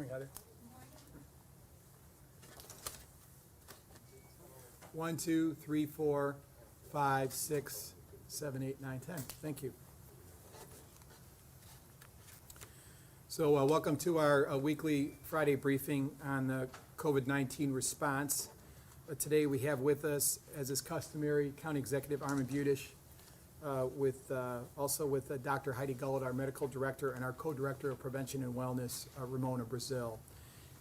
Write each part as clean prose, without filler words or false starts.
Morning, Heather. 1, 2, 3, 4, 5, 6, 7, 8, 9, 10. Thank you. So welcome to our weekly Friday briefing on the COVID-19 response. Today we have with us, as is customary, County Executive Armin Budish, also with Dr. Heidi Gullett, our Medical Director, and our Co-Director of Prevention and Wellness, Ramona Brazil.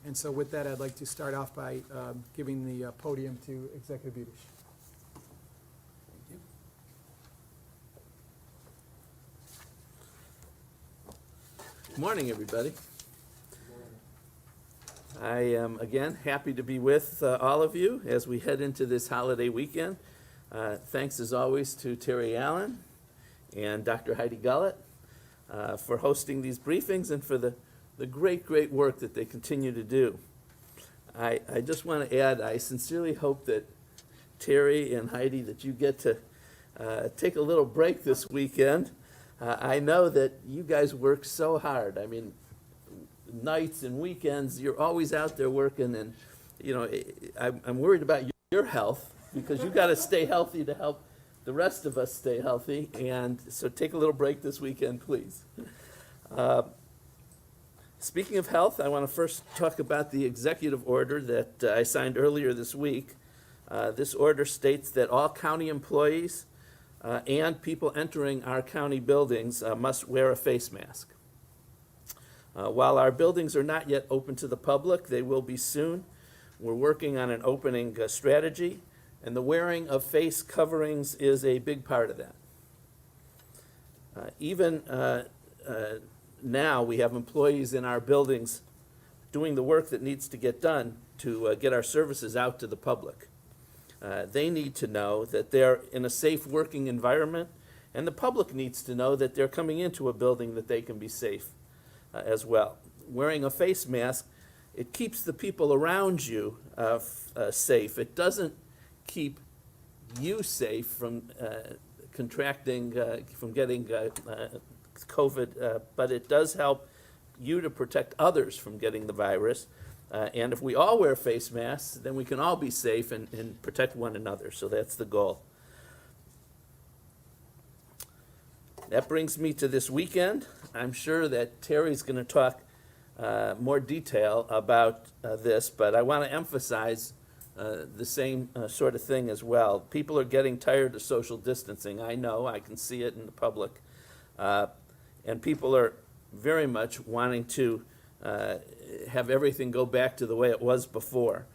And so with that, I'd like to start off by giving the podium to Executive Budish. Thank you. Good morning, everybody. I am, again, happy to be with all of you as we head into this holiday weekend. Thanks, as always, to Terry Allen and Dr. Heidi Gullett for hosting these briefings and for the great work that they continue to do. I just want to add, I sincerely hope that Terry and Heidi, that you get to take a little break this weekend. I know that you guys work so hard. I mean, nights and weekends, you're always out there working, and you know, I'm worried about your health because you've got to stay healthy to help the rest of us stay healthy, and so take a little break this weekend, please. Speaking of health, I want to first talk about the executive order that I signed earlier this week. This order states that all county employees and people entering our county buildings must wear a face mask. While our buildings are not yet open to the public, they will be soon. We're working on an opening strategy, and the wearing of face coverings is a big part of that. Even now, we have employees in our buildings doing the work that needs to get done to get our services out to the public. They need to know that they're in a safe working environment, and the public needs to know that they're coming into a building that they can be safe as well. Wearing a face mask, it keeps the people around you safe. It doesn't keep you safe from contracting, from getting COVID, but it does help you to protect others from getting the virus. And if we all wear face masks, then we can all be safe and protect one another. So that's the goal. That brings me to this weekend. I'm sure that Terry's going to talk more detail about this, but I want to emphasize the same sort of thing as well. People are getting tired of social distancing. I know, I can see it in the public. And people are very much wanting to have everything go back to the way it was before.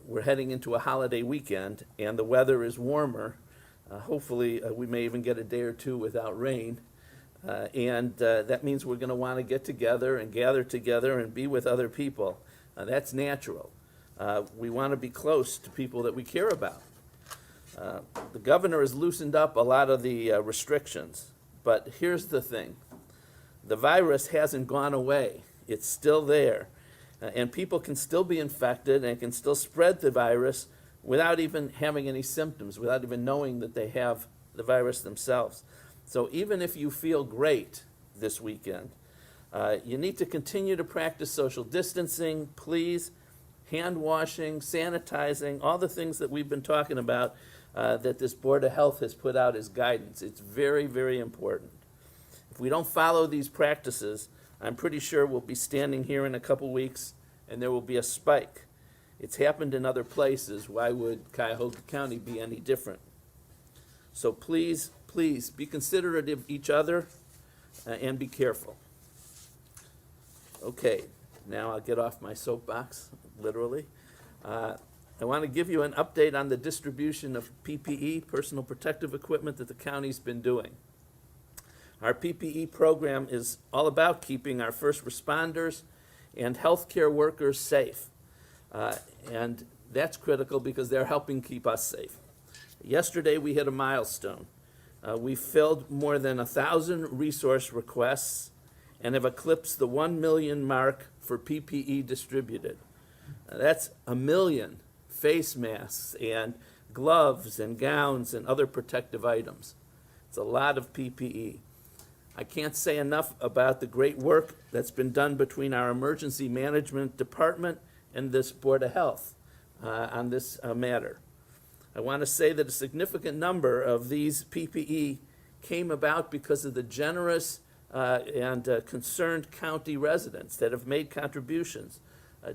We're heading into a holiday weekend, and the weather is warmer. Hopefully, we may even get a day or two without rain. And that means we're going to want to get together and gather together and be with other people. That's natural. We want to be close to people that we care about. The governor has loosened up a lot of the restrictions. But here's the thing. The virus hasn't gone away. It's still there. And people can still be infected and can still spread the virus without even having any symptoms, without even knowing that they have the virus themselves. So even if you feel great this weekend, you need to continue to practice social distancing, please, hand washing, sanitizing, all the things that we've been talking about that this Board of Health has put out as guidance. It's very important. If we don't follow these practices, I'm pretty sure we'll be standing here in a couple weeks and there will be a spike. It's happened in other places. Why would Cuyahoga County be any different? So please be considerate of each other and be careful. Okay, now I'll get off my soapbox, literally. I want to give you an update on the distribution of PPE, personal protective equipment, that the county's been doing. Our PPE program is all about keeping our first responders and healthcare workers safe. And that's critical because they're helping keep us safe. Yesterday we hit a milestone. We filled more than 1,000 resource requests and have eclipsed the 1 million mark for PPE distributed. That's 1 million face masks and gloves and gowns and other protective items. It's a lot of PPE. I can't say enough about the great work that's been done between our emergency management department and this Board of Health on this matter. I want to say that a significant number of these PPE came about because of the generous and concerned county residents that have made contributions,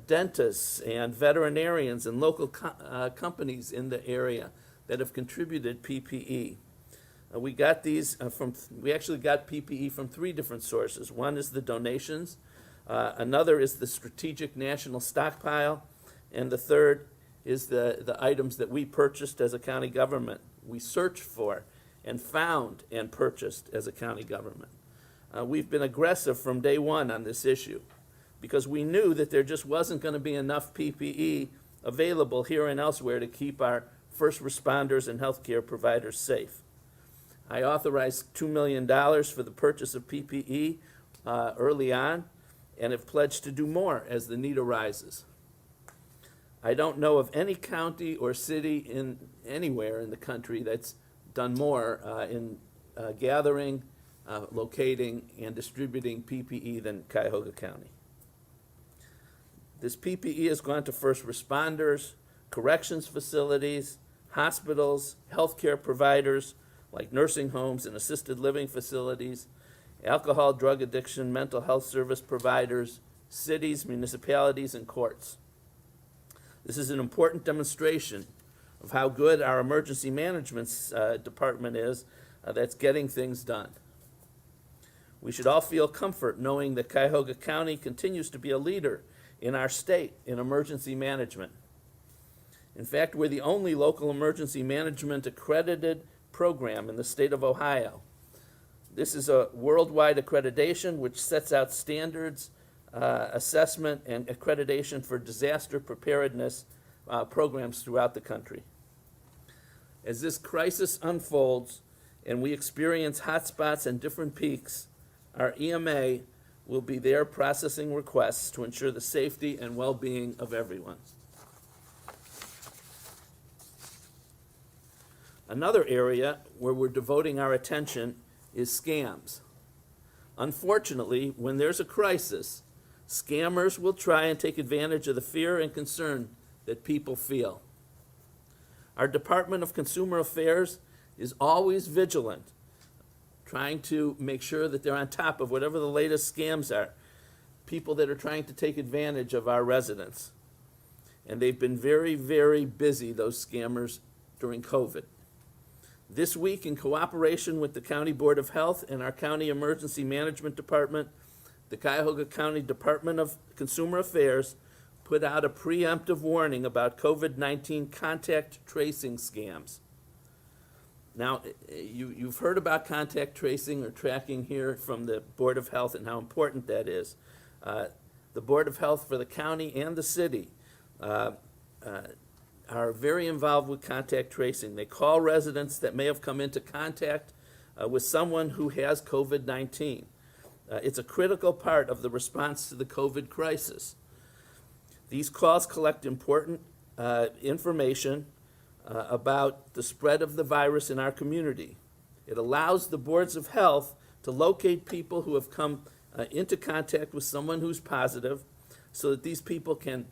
dentists and veterinarians and local companies in the area that have contributed PPE. We actually got PPE from 3 different sources. One is the donations, another is the strategic national stockpile, and the third is the items that we purchased as a county government. We searched for and found and purchased as a county government. We've been aggressive from day one on this issue because we knew that there just wasn't going to be enough PPE available here and elsewhere to keep our first responders and healthcare providers safe. I authorized $2 million for the purchase of PPE early on and have pledged to do more as the need arises. I don't know of any county or city anywhere in the country that's done more in gathering, locating, and distributing PPE than Cuyahoga County. This PPE has gone to first responders, corrections facilities, hospitals, healthcare providers like nursing homes and assisted living facilities, alcohol, drug addiction, mental health service providers, cities, municipalities, and courts. This is an important demonstration of how good our emergency management department is that's getting things done. We should all feel comfort knowing that Cuyahoga County continues to be a leader in our state in emergency management. In fact, we're the only local emergency management accredited program in the state of Ohio. This is a worldwide accreditation which sets out standards, assessment, and accreditation for disaster preparedness programs throughout the country. As this crisis unfolds and we experience hotspots and different peaks, our EMA will be there processing requests to ensure the safety and well-being of everyone. Another area where we're devoting our attention is scams. Unfortunately, when there's a crisis, scammers will try and take advantage of the fear and concern that people feel. Our Department of Consumer Affairs is always vigilant, trying to make sure that they're on top of whatever the latest scams are, people that are trying to take advantage of our residents. And they've been very, very busy, those scammers, during COVID. This week, in cooperation with the County Board of Health and our County Emergency Management Department, the Cuyahoga County Department of Consumer Affairs put out a preemptive warning about COVID-19 contact tracing scams. Now, you've heard about contact tracing or tracking here from the Board of Health and how important that is. The Board of Health for the county and the city are very involved with contact tracing. They call residents that may have come into contact with someone who has COVID-19. It's a critical part of the response to the COVID crisis. These calls collect important information about the spread of the virus in our community. It allows the boards of health to locate people who have come into contact with someone who's positive so that these people can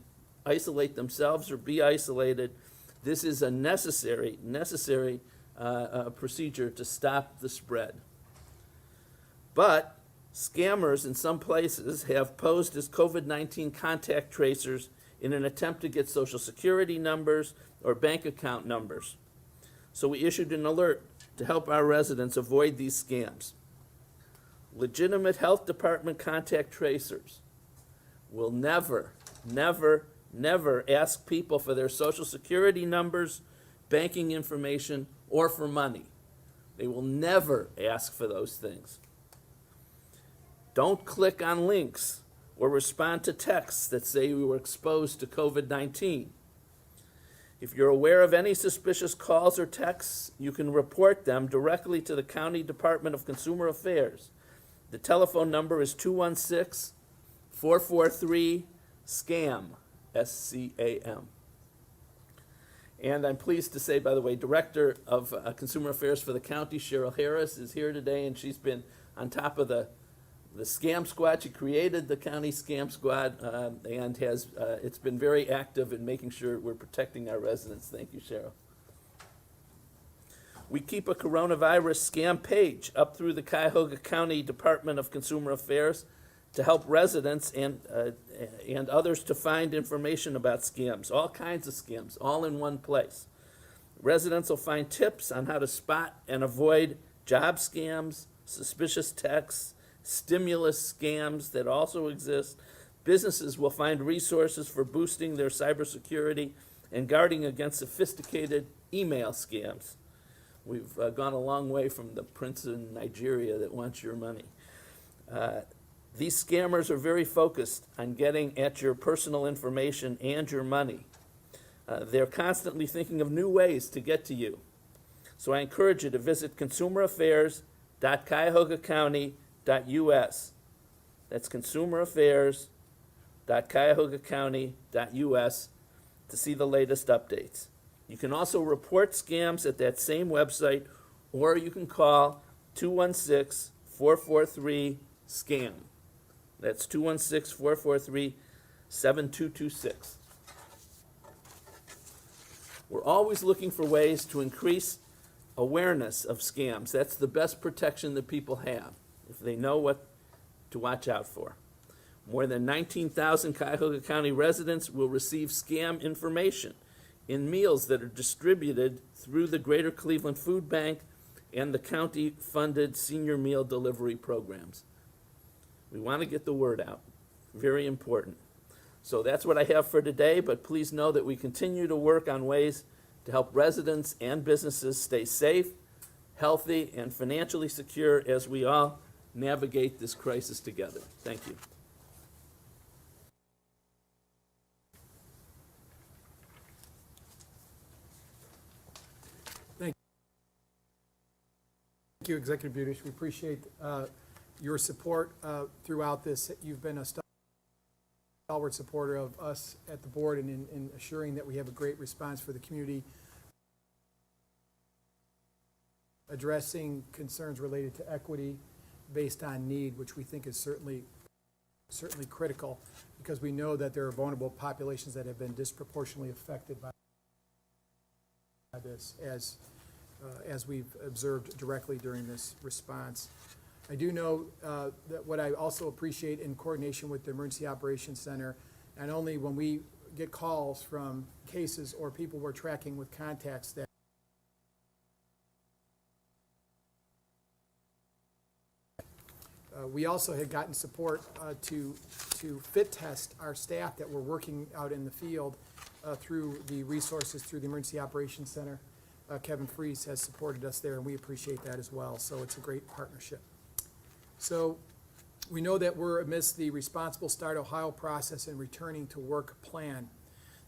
isolate themselves or be isolated. This is a necessary procedure to stop the spread. But scammers in some places have posed as COVID-19 contact tracers in an attempt to get Social Security numbers or bank account numbers. So we issued an alert to help our residents avoid these scams. Legitimate health department contact tracers will never ask people for their Social Security numbers, banking information, or for money. They will never ask for those things. Don't click on links or respond to texts that say you were exposed to COVID-19. If you're aware of any suspicious calls or texts, you can report them directly to the County Department of Consumer Affairs. The telephone number is 216-443-SCAM, S-C-A-M. And I'm pleased to say, by the way, Director of Consumer Affairs for the county, Cheryl Harris, is here today, and she's been on top of the scam squad. She created the county scam squad and has it's been very active in making sure we're protecting our residents. Thank you, Cheryl. We keep a coronavirus scam page up through the Cuyahoga County Department of Consumer Affairs to help residents and others to find information about scams, all kinds of scams, all in one place. Residents will find tips on how to spot and avoid job scams, suspicious texts, stimulus scams that also exist. Businesses will find resources for boosting their cybersecurity and guarding against sophisticated email scams. We've gone a long way from the prince in Nigeria that wants your money. These scammers are very focused on getting at your personal information and your money. They're constantly thinking of new ways to get to you. So I encourage you to visit consumeraffairs.cuyahogacounty.us. That's consumeraffairs.cuyahogacounty.us to see the latest updates. You can also report scams at that same website, or you can call 216-443-SCAM. That's 216-443-7226. We're always looking for ways to increase awareness of scams. That's the best protection that people have, if they know what to watch out for. More than 19,000 Cuyahoga County residents will receive scam information in meals that are distributed through the Greater Cleveland Food Bank and the county-funded senior meal delivery programs. We want to get the word out. Very important. So that's what I have for today, but please know that we continue to work on ways to help residents and businesses stay safe, healthy, and financially secure as we all navigate this crisis together. Thank you. Thank you, Executive Budish. We appreciate your support throughout this. You've been a stalwart supporter of us at the board and in assuring that we have a great response for the community, addressing concerns related to equity based on need, which we think is certainly critical, because we know that there are vulnerable populations that have been disproportionately affected by this, as we've observed directly during this response. I do know that what I also appreciate in coordination with the Emergency Operations Center, not only when we get calls from cases or people we're tracking with contacts that we also had gotten support to fit test our staff that were working out in the field through the resources through the Emergency Operations Center. Kevin Fries has supported us there, and we appreciate that as well. So it's a great partnership. So we know that we're amidst the Responsible Start Ohio process and returning to work plan.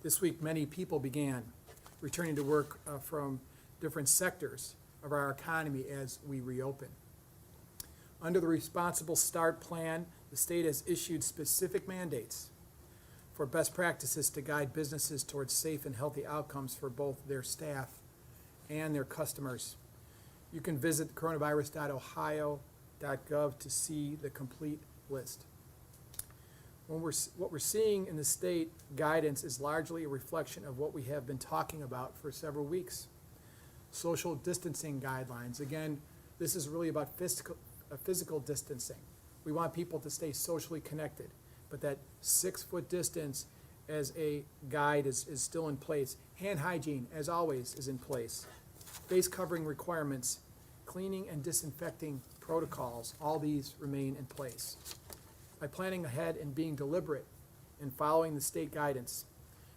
This week, many people began returning to work from different sectors of our economy as we reopen. Under the Responsible Start plan, the state has issued specific mandates for best practices to guide businesses towards safe and healthy outcomes for both their staff and their customers. You can visit coronavirus.ohio.gov to see the complete list. What we're seeing in the state guidance is largely a reflection of what we have been talking about for several weeks. Social distancing guidelines. Again, this is really about physical distancing. We want people to stay socially connected, but that 6-foot distance as a guide is still in place. Hand hygiene, as always, is in place. Face covering requirements, cleaning and disinfecting protocols, all these remain in place. By planning ahead and being deliberate in following the state guidance,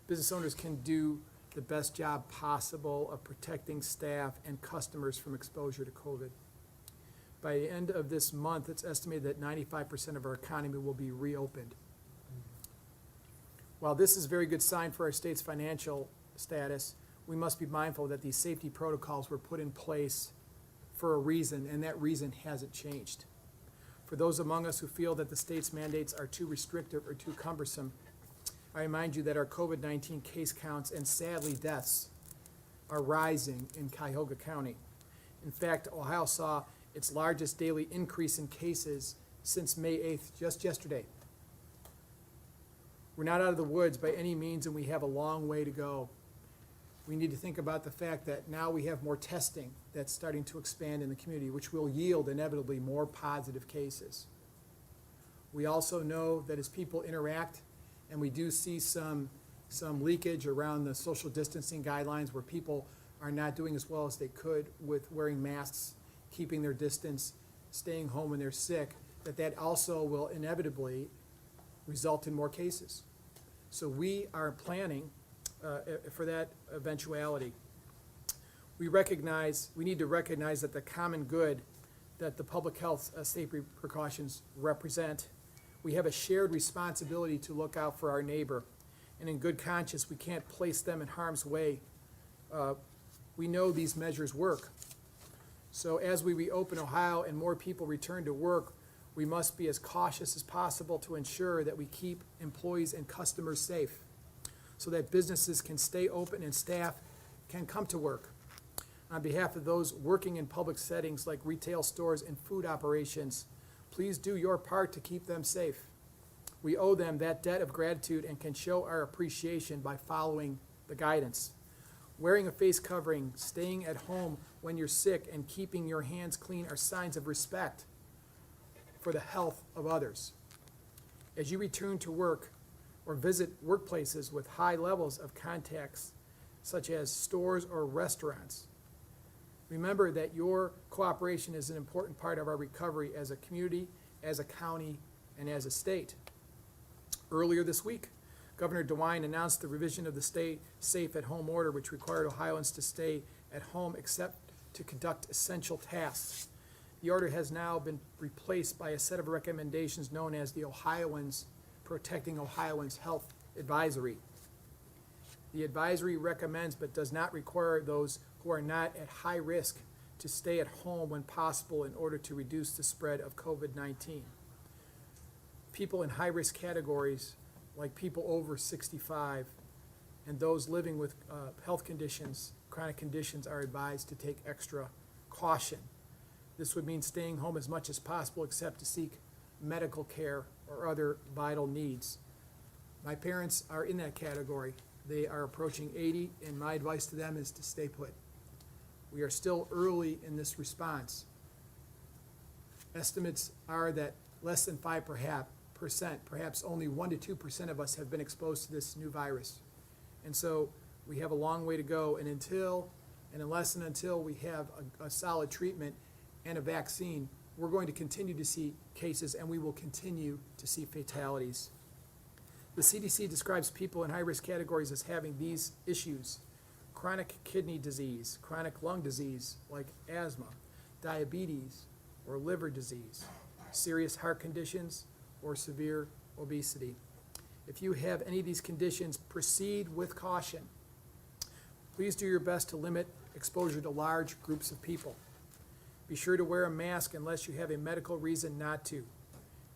business owners can do the best job possible of protecting staff and customers from exposure to COVID. By the end of this month, it's estimated that 95% of our economy will be reopened. While this is a very good sign for our state's financial status, we must be mindful that these safety protocols were put in place for a reason, and that reason hasn't changed. For those among us who feel that the state's mandates are too restrictive or too cumbersome, I remind you that our COVID-19 case counts and sadly deaths are rising in Cuyahoga County. In fact, Ohio saw its largest daily increase in cases since May 8th, just yesterday. We're not out of the woods by any means, and we have a long way to go. We need to think about the fact that now we have more testing that's starting to expand in the community, which will yield inevitably more positive cases. We also know that as people interact, and we do see some leakage around the social distancing guidelines where people are not doing as well as they could with wearing masks, keeping their distance, staying home when they're sick, that also will inevitably result in more cases. So we are planning for that eventuality. We need to recognize that the common good that the public health safety precautions represent, we have a shared responsibility to look out for our neighbor. And in good conscience, we can't place them in harm's way. We know these measures work. So as we reopen Ohio and more people return to work, we must be as cautious as possible to ensure that we keep employees and customers safe so that businesses can stay open and staff can come to work. On behalf of those working in public settings like retail stores and food operations, please do your part to keep them safe. We owe them that debt of gratitude and can show our appreciation by following the guidance. Wearing a face covering, staying at home when you're sick, and keeping your hands clean are signs of respect for the health of others. As you return to work or visit workplaces with high levels of contacts, such as stores or restaurants, remember that your cooperation is an important part of our recovery as a community, as a county, and as a state. Earlier this week, Governor DeWine announced the revision of the Stay Safe at Home order, which required Ohioans to stay at home except to conduct essential tasks. The order has now been replaced by a set of recommendations known as the Ohioans Protecting Ohioans Health Advisory. The advisory recommends but does not require those who are not at high risk to stay at home when possible in order to reduce the spread of COVID-19. People in high-risk categories, like people over 65, and those living with health conditions, chronic conditions, are advised to take extra caution. This would mean staying home as much as possible except to seek medical care or other vital needs. My parents are in that category. They are approaching 80, and my advice to them is to stay put. We are still early in this response. Estimates are that less than 5%, perhaps only 1% to 2% of us have been exposed to this new virus. And so we have a long way to go, and unless we have a solid treatment and a vaccine, we're going to continue to see cases, and we will continue to see fatalities. The CDC describes people in high-risk categories as having these issues: chronic kidney disease, chronic lung disease like asthma, diabetes or liver disease, serious heart conditions, or severe obesity. If you have any of these conditions, proceed with caution. Please do your best to limit exposure to large groups of people. Be sure to wear a mask unless you have a medical reason not to.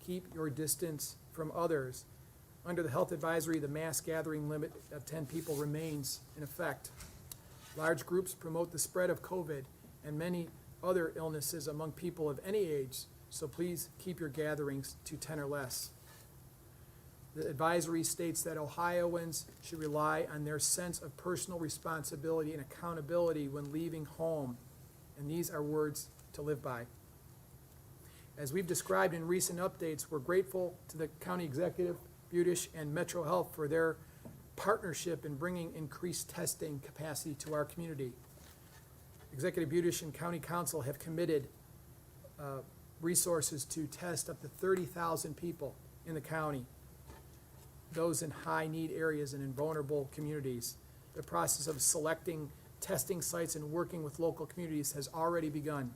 Keep your distance from others. Under the health advisory, the mass gathering limit of 10 people remains in effect. Large groups promote the spread of COVID and many other illnesses among people of any age, so please keep your gatherings to 10 or less. The advisory states that Ohioans should rely on their sense of personal responsibility and accountability when leaving home, and these are words to live by. As we've described in recent updates, we're grateful to the County Executive, Budish, and Metro Health for their partnership in bringing increased testing capacity to our community. Executive Budish and County Council have committed resources to test up to 30,000 people in the county, those in high-need areas and in vulnerable communities. The process of selecting testing sites and working with local communities has already begun.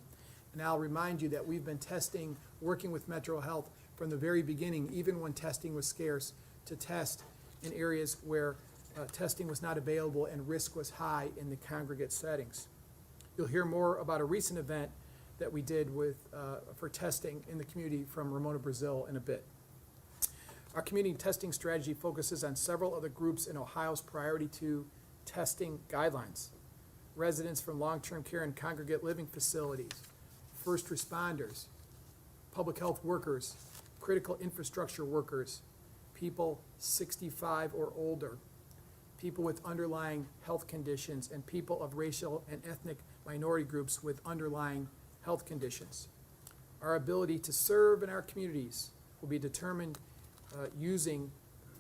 And I'll remind you that we've been testing, working with Metro Health from the very beginning, even when testing was scarce, to test in areas where testing was not available and risk was high in the congregate settings. You'll hear more about a recent event that we did for testing in the community from Ramona, Brazil in a bit. Our community testing strategy focuses on several of the groups in Ohio's priority 2 testing guidelines: residents from long-term care and congregate living facilities, first responders, public health workers, critical infrastructure workers, people 65 or older, people with underlying health conditions, and people of racial and ethnic minority groups with underlying health conditions. Our ability to serve in our communities will be determined using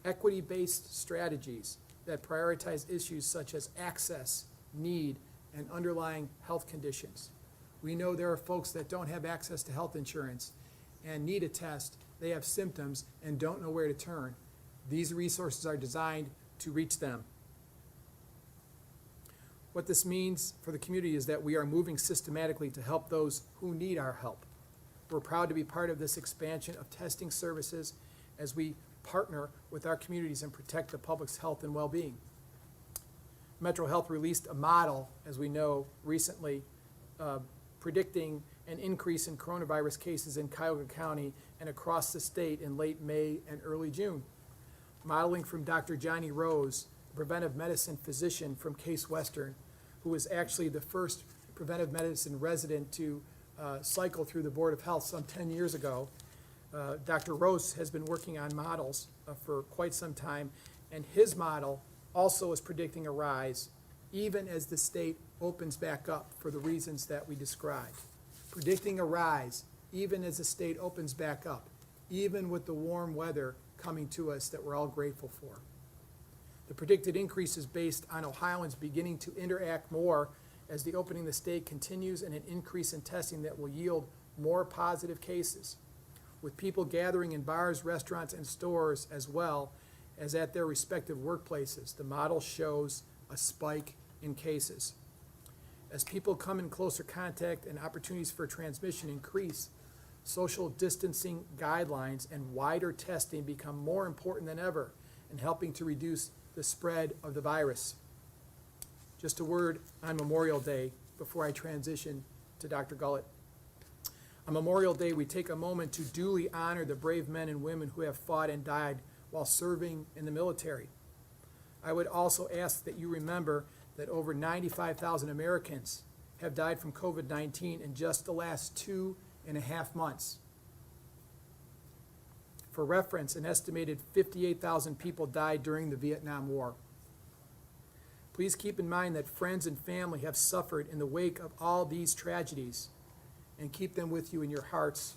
equity-based strategies that prioritize issues such as access, need, and underlying health conditions. We know there are folks that don't have access to health insurance and need a test. They have symptoms and don't know where to turn. These resources are designed to reach them. What this means for the community is that we are moving systematically to help those who need our help. We're proud to be part of this expansion of testing services as we partner with our communities and protect the public's health and well-being. Metro Health released a model, as we know, recently, predicting an increase in coronavirus cases in Cuyahoga County and across the state in late May and early June. Modeling from Dr. Johnny Rose, a preventive medicine physician from Case Western, who was actually the first preventive medicine resident to cycle through the Board of Health some 10 years ago. Dr. Rose has been working on models for quite some time, and his model also is predicting a rise even as the state opens back up for the reasons that we described. Predicting a rise even as the state opens back up, even with the warm weather coming to us that we're all grateful for. The predicted increase is based on Ohioans beginning to interact more as the opening of the state continues, and an increase in testing that will yield more positive cases, with people gathering in bars, restaurants, and stores as well as at their respective workplaces. The model shows a spike in cases. As people come in closer contact and opportunities for transmission increase, social distancing guidelines and wider testing become more important than ever in helping to reduce the spread of the virus. Just a word on Memorial Day before I transition to Dr. Gullett. On Memorial Day, we take a moment to duly honor the brave men and women who have fought and died while serving in the military. I would also ask that you remember that over 95,000 Americans have died from COVID-19 in just the last 2.5 months. For reference, an estimated 58,000 people died during the Vietnam War. Please keep in mind that friends and family have suffered in the wake of all these tragedies, and keep them with you in your hearts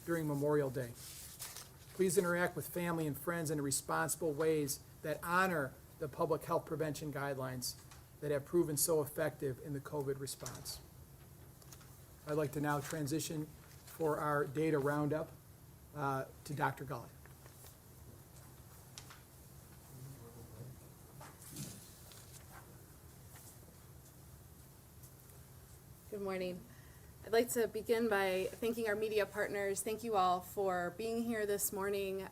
during Memorial Day. Please interact with family and friends in responsible ways that honor the public health prevention guidelines that have proven so effective in the COVID response. I'd like to now transition for our data roundup to Dr. Gullett. Good morning. I'd like to begin by thanking our media partners. Thank you all for being here this morning.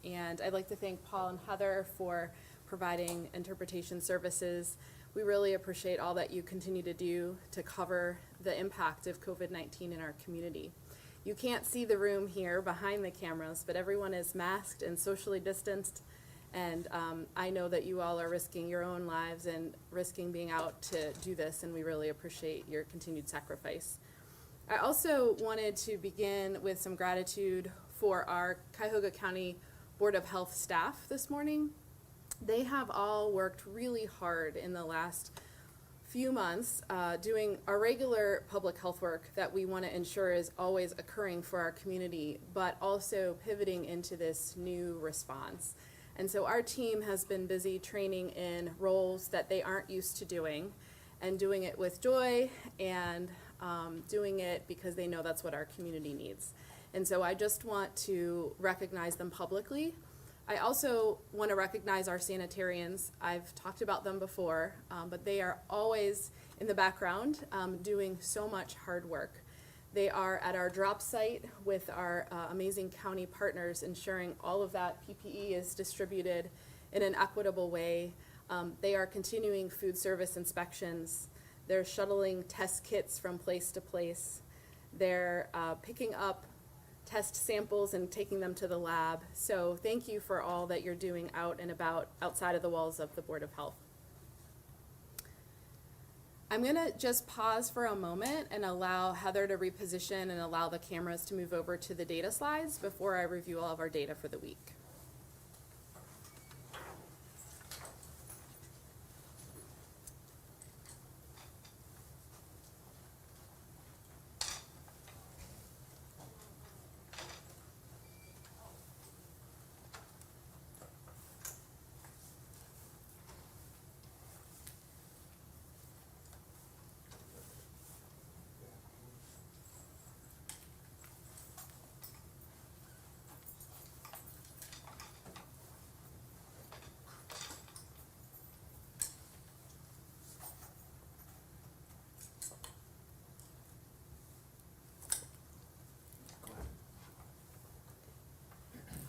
And I'd like to thank Paul and Heather for providing interpretation services. We really appreciate all that you continue to do to cover the impact of COVID-19 in our community. You can't see the room here behind the cameras, but everyone is masked and socially distanced. And I know that you all are risking your own lives and risking being out to do this, and we really appreciate your continued sacrifice. I also wanted to begin with some gratitude for our Cuyahoga County Board of Health staff this morning. They have all worked really hard in the last few months doing our regular public health work that we want to ensure is always occurring for our community, but also pivoting into this new response. And so our team has been busy training in roles that they aren't used to doing, and doing it with joy, and doing it because they know that's what our community needs. And so I just want to recognize them publicly. I also want to recognize our sanitarians. I've talked about them before, but they are always in the background doing so much hard work. They are at our drop site with our amazing county partners, ensuring all of that PPE is distributed in an equitable way. They are continuing food service inspections. They're shuttling test kits from place to place. They're picking up test samples and taking them to the lab. So thank you for all that you're doing out and about outside of the walls of the Board of Health. I'm gonna just pause for a moment and allow Heather to reposition and allow the cameras to move over to the data slides before I review all of our data for the week.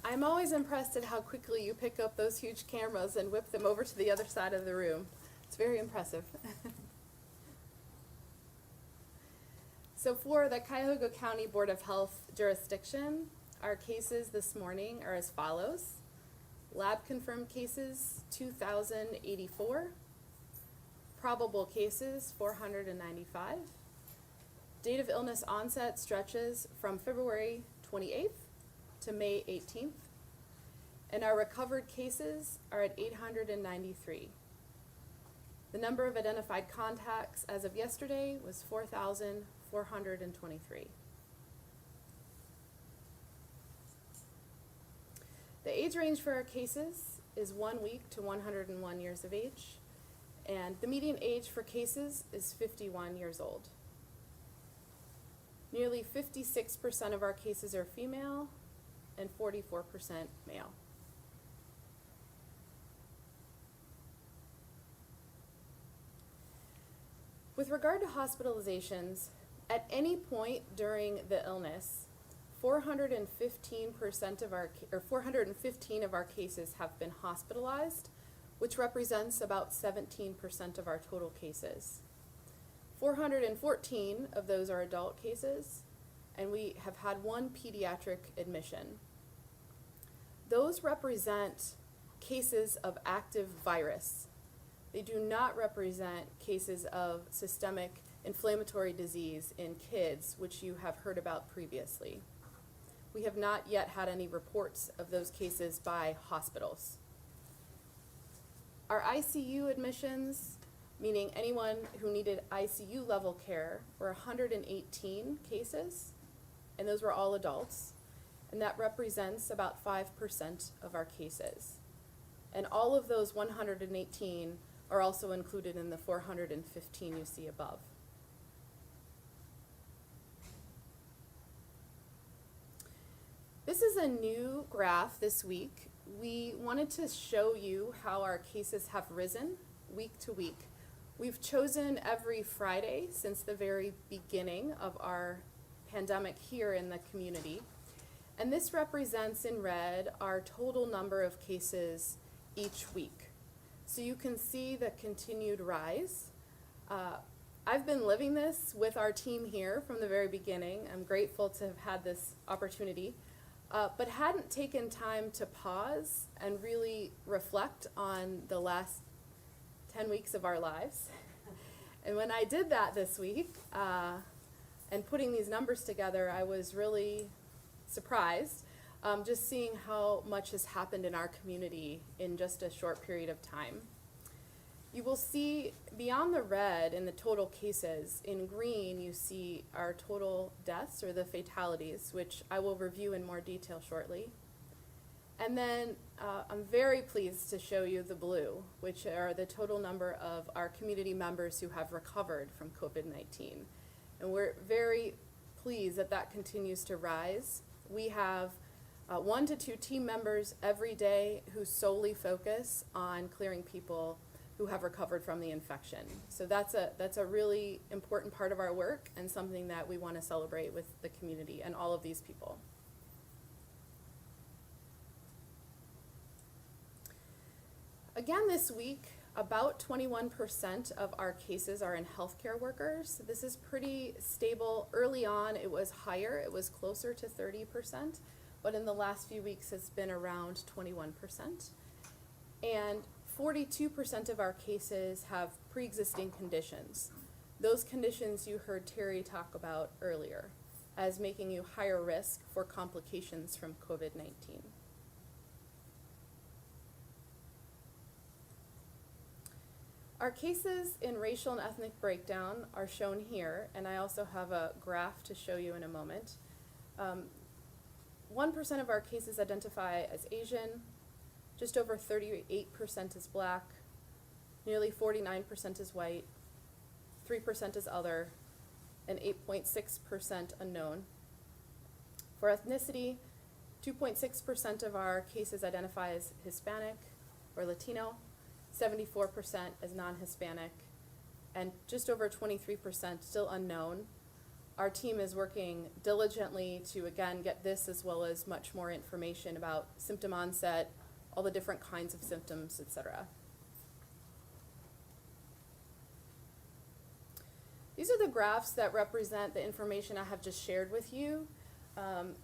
I'm always impressed at how quickly you pick up those huge cameras and whip them over to the other side of the room. It's very impressive. So for the Cuyahoga County Board of Health jurisdiction, our cases this morning are as follows. Lab confirmed cases, 2,084. Probable cases, 495. Date of illness onset stretches from February 28th to May 18th. And our recovered cases are at 893. The number of identified contacts as of yesterday was 4,423. The age range for our cases is 1 week to 101 years of age, and the median age for cases is 51 years old. Nearly 56% of our cases are female and 44% male. With regard to hospitalizations, at any point during the illness, 415 of our cases have been hospitalized, which represents about 17% of our total cases. 414 of those are adult cases, and we have had one pediatric admission. Those represent cases of active virus. They do not represent cases of systemic inflammatory disease in kids, which you have heard about previously. We have not yet had any reports of those cases by hospitals. Our ICU admissions, meaning anyone who needed ICU level care, were 118 cases, and those were all adults, and that represents about 5% of our cases. And all of those 118 are also included in the 415 you see above. This is a new graph this week. We wanted to show you how our cases have risen week to week. We've chosen every Friday since the very beginning of our pandemic here in the community. And this represents in red our total number of cases each week. So you can see the continued rise. I've been living this with our team here from the very beginning. I'm grateful to have had this opportunity, but hadn't taken time to pause and really reflect on the last 10 weeks of our lives. And when I did that this week, and putting these numbers together, I was really surprised, just seeing how much has happened in our community in just a short period of time. You will see beyond the red in the total cases, in green you see our total deaths or the fatalities, which I will review in more detail shortly. And then I'm very pleased to show you the blue, which are the total number of our community members who have recovered from COVID-19. And we're very pleased that that continues to rise. We have 1 to 2 team members every day who solely focus on clearing people who have recovered from the infection. So that's a really important part of our work and something that we want to celebrate with the community and all of these people. Again this week, about 21% of our cases are in healthcare workers. This is pretty stable. Early on it was higher, it was closer to 30%, but in the last few weeks it's been around 21%. And 42% of our cases have pre-existing conditions. those conditions you heard Terry talk about earlier as making you higher risk for complications from COVID-19. Our cases in racial and ethnic breakdown are shown here, and I also have a graph to show you in a moment. 1% of our cases identify as Asian, just over 38% is Black, nearly 49% is white, 3% is other, and 8.6% unknown. For ethnicity, 2.6% of our cases identify as Hispanic or Latino, 74% as non-Hispanic, and just over 23% still unknown. Our team is working diligently to, again, get this as well as much more information about symptom onset, all the different kinds of symptoms, etc. These are the graphs that represent the information I have just shared with you.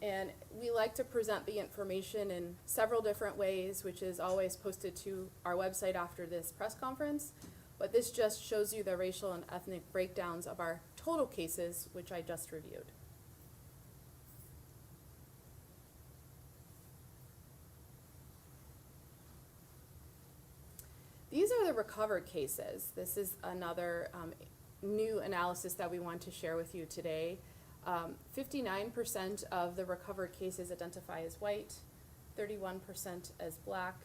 And we like to present the information in several different ways, which is always posted to our website after this press conference. But this just shows you the racial and ethnic breakdowns of our total cases, which I just reviewed. These are the recovered cases. This is another new analysis that we want to share with you today. 59% of the recovered cases identify as white, 31% as Black,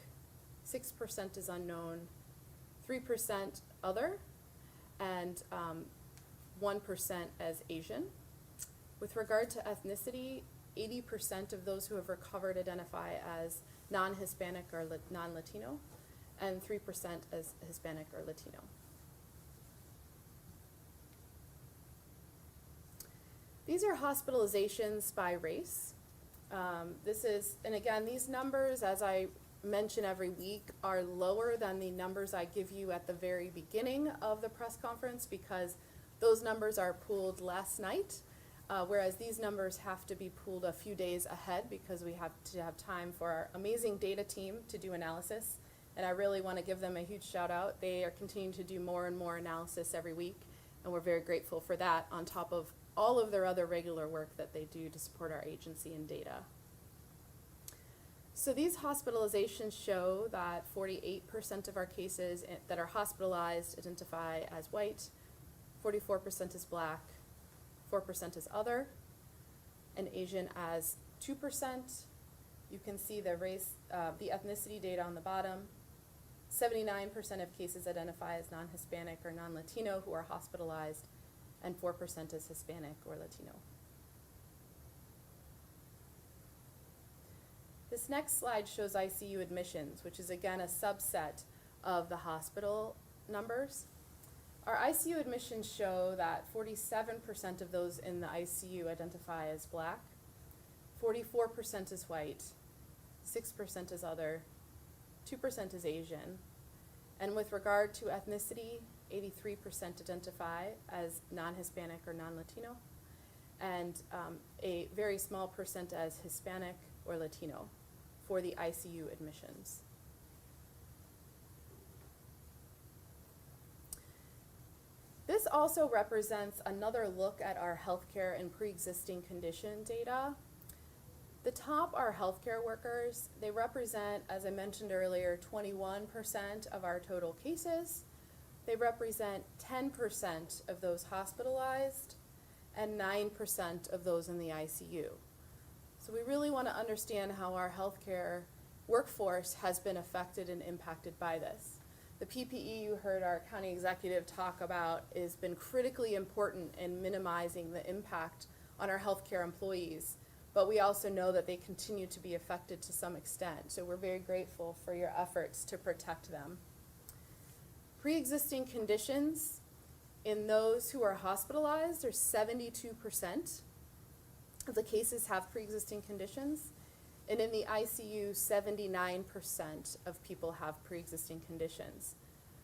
6% is unknown, 3% other, and 1% as Asian. With regard to ethnicity, 80% of those who have recovered identify as non-Hispanic or non-Latino, and 3% as Hispanic or Latino. These are hospitalizations by race. And again, these numbers, as I mention every week, are lower than the numbers I give you at the very beginning of the press conference because those numbers are pooled last night, whereas these numbers have to be pooled a few days ahead because we have to have time for our amazing data team to do analysis. And I really want to give them a huge shout out. They are continuing to do more and more analysis every week, and we're very grateful for that on top of all of their other regular work that they do to support our agency and data. So these hospitalizations show that 48% of our cases that are hospitalized identify as white, 44% is Black, 4% is other, and Asian as 2%. You can see the race, the ethnicity data on the bottom. 79% of cases identify as non-Hispanic or non-Latino who are hospitalized, and 4% is Hispanic or Latino. This next slide shows ICU admissions, which is again a subset of the hospital numbers. Our ICU admissions show that 47% of those in the ICU identify as Black, 44% is white, 6% is other, 2% is Asian, and with regard to ethnicity, 83% identify as non-Hispanic or non-Latino, and a very small percent as Hispanic or Latino for the ICU admissions. This also represents another look at our healthcare and pre-existing condition data. The top are healthcare workers. They represent, as I mentioned earlier, 21% of our total cases. They represent 10% of those hospitalized and 9% of those in the ICU. So we really want to understand how our healthcare workforce has been affected and impacted by this. The PPE you heard our county executive talk about has been critically important in minimizing the impact on our healthcare employees, but we also know that they continue to be affected to some extent. So we're very grateful for your efforts to protect them. Pre-existing conditions in those who are hospitalized are 72% of the cases have pre-existing conditions. And in the ICU, 79% of people have pre-existing conditions.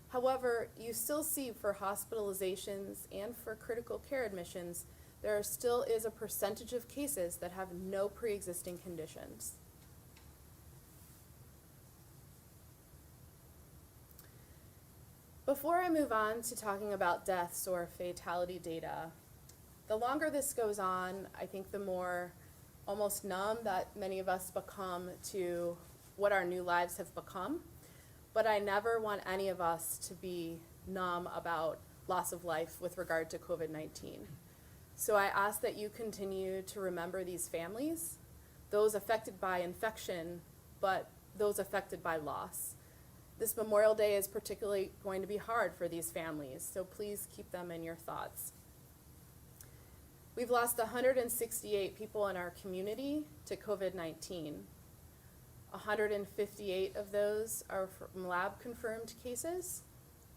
However, you still see for hospitalizations and for critical care admissions, there still is a percentage of cases that have no pre-existing conditions. Before I move on to talking about deaths or fatality data, the longer this goes on, I think the more almost numb that many of us become to what our new lives have become. But I never want any of us to be numb about loss of life with regard to COVID-19. So I ask that you continue to remember these families, those affected by infection, but those affected by loss. This Memorial Day is particularly going to be hard for these families, so please keep them in your thoughts. We've lost 168 people in our community to COVID-19. 158 of those are from lab-confirmed cases,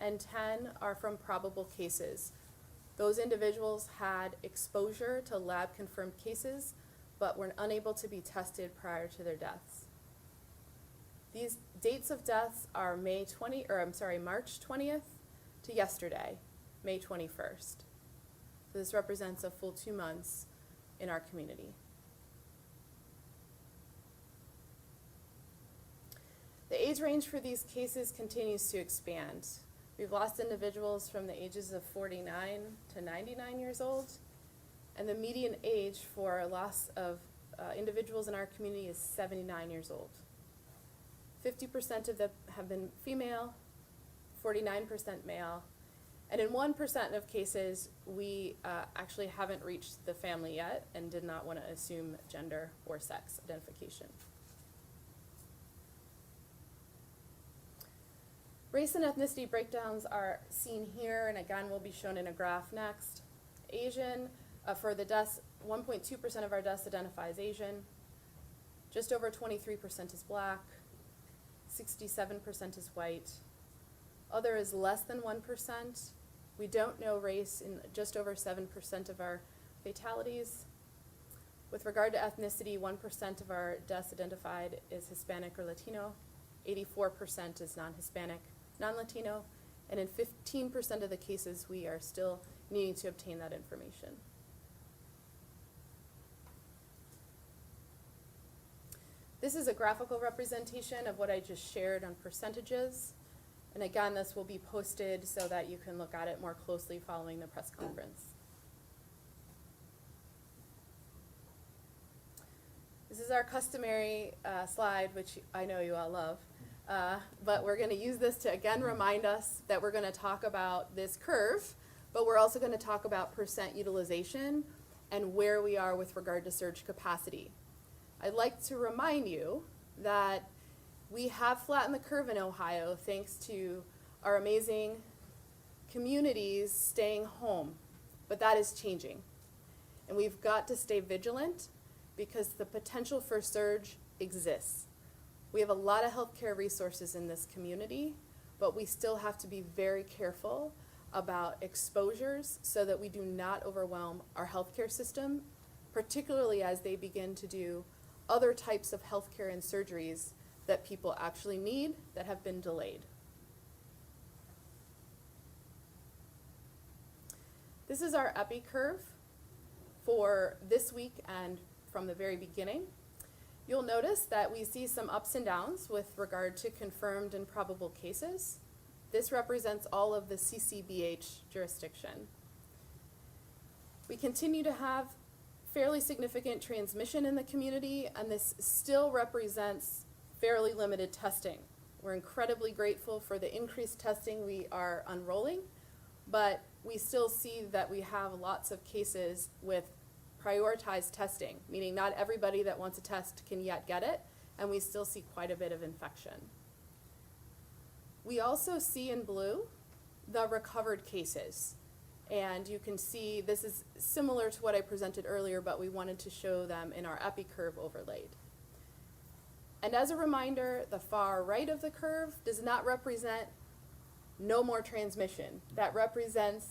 and 10 are from probable cases. Those individuals had exposure to lab-confirmed cases, but were unable to be tested prior to their deaths. These dates of deaths are March 20th to yesterday, May 21st. So this represents a full 2 months in our community. The age range for these cases continues to expand. We've lost individuals from the ages of 49 to 99 years old, and the median age for loss of individuals in our community is 79 years old. 50% of them have been female, 49% male, and in 1% of cases, we actually haven't reached the family yet and did not want to assume gender or sex identification. Race and ethnicity breakdowns are seen here, and again will be shown in a graph next. Asian, for the deaths, 1.2% of our deaths identify as Asian. Just over 23% is Black. 67% is white. Other is less than 1%. We don't know race in just over 7% of our fatalities. With regard to ethnicity, 1% of our deaths identified is Hispanic or Latino. 84% is non-Hispanic, non-Latino, and in 15% of the cases, we are still needing to obtain that information. This is a graphical representation of what I just shared on percentages. And again, this will be posted so that you can look at it more closely following the press conference. This is our customary slide, which I know you all love. But we're going to use this to again remind us that we're going to talk about this curve, but we're also going to talk about percent utilization and where we are with regard to surge capacity. I'd like to remind you that we have flattened the curve in Ohio thanks to our amazing communities staying home, but that is changing. And we've got to stay vigilant because the potential for surge exists. We have a lot of healthcare resources in this community, but we still have to be very careful about exposures so that we do not overwhelm our healthcare system, particularly as they begin to do other types of healthcare and surgeries that people actually need that have been delayed. This is our epi curve for this week and from the very beginning. You'll notice that we see some ups and downs with regard to confirmed and probable cases. This represents all of the CCBH jurisdiction. We continue to have fairly significant transmission in the community, and this still represents fairly limited testing. We're incredibly grateful for the increased testing we are unrolling, but we still see that we have lots of cases with prioritized testing, meaning not everybody that wants a test can yet get it, and we still see quite a bit of infection. We also see in blue the recovered cases. And you can see this is similar to what I presented earlier, but we wanted to show them in our epi curve overlaid. And as a reminder, the far right of the curve does not represent no more transmission. That represents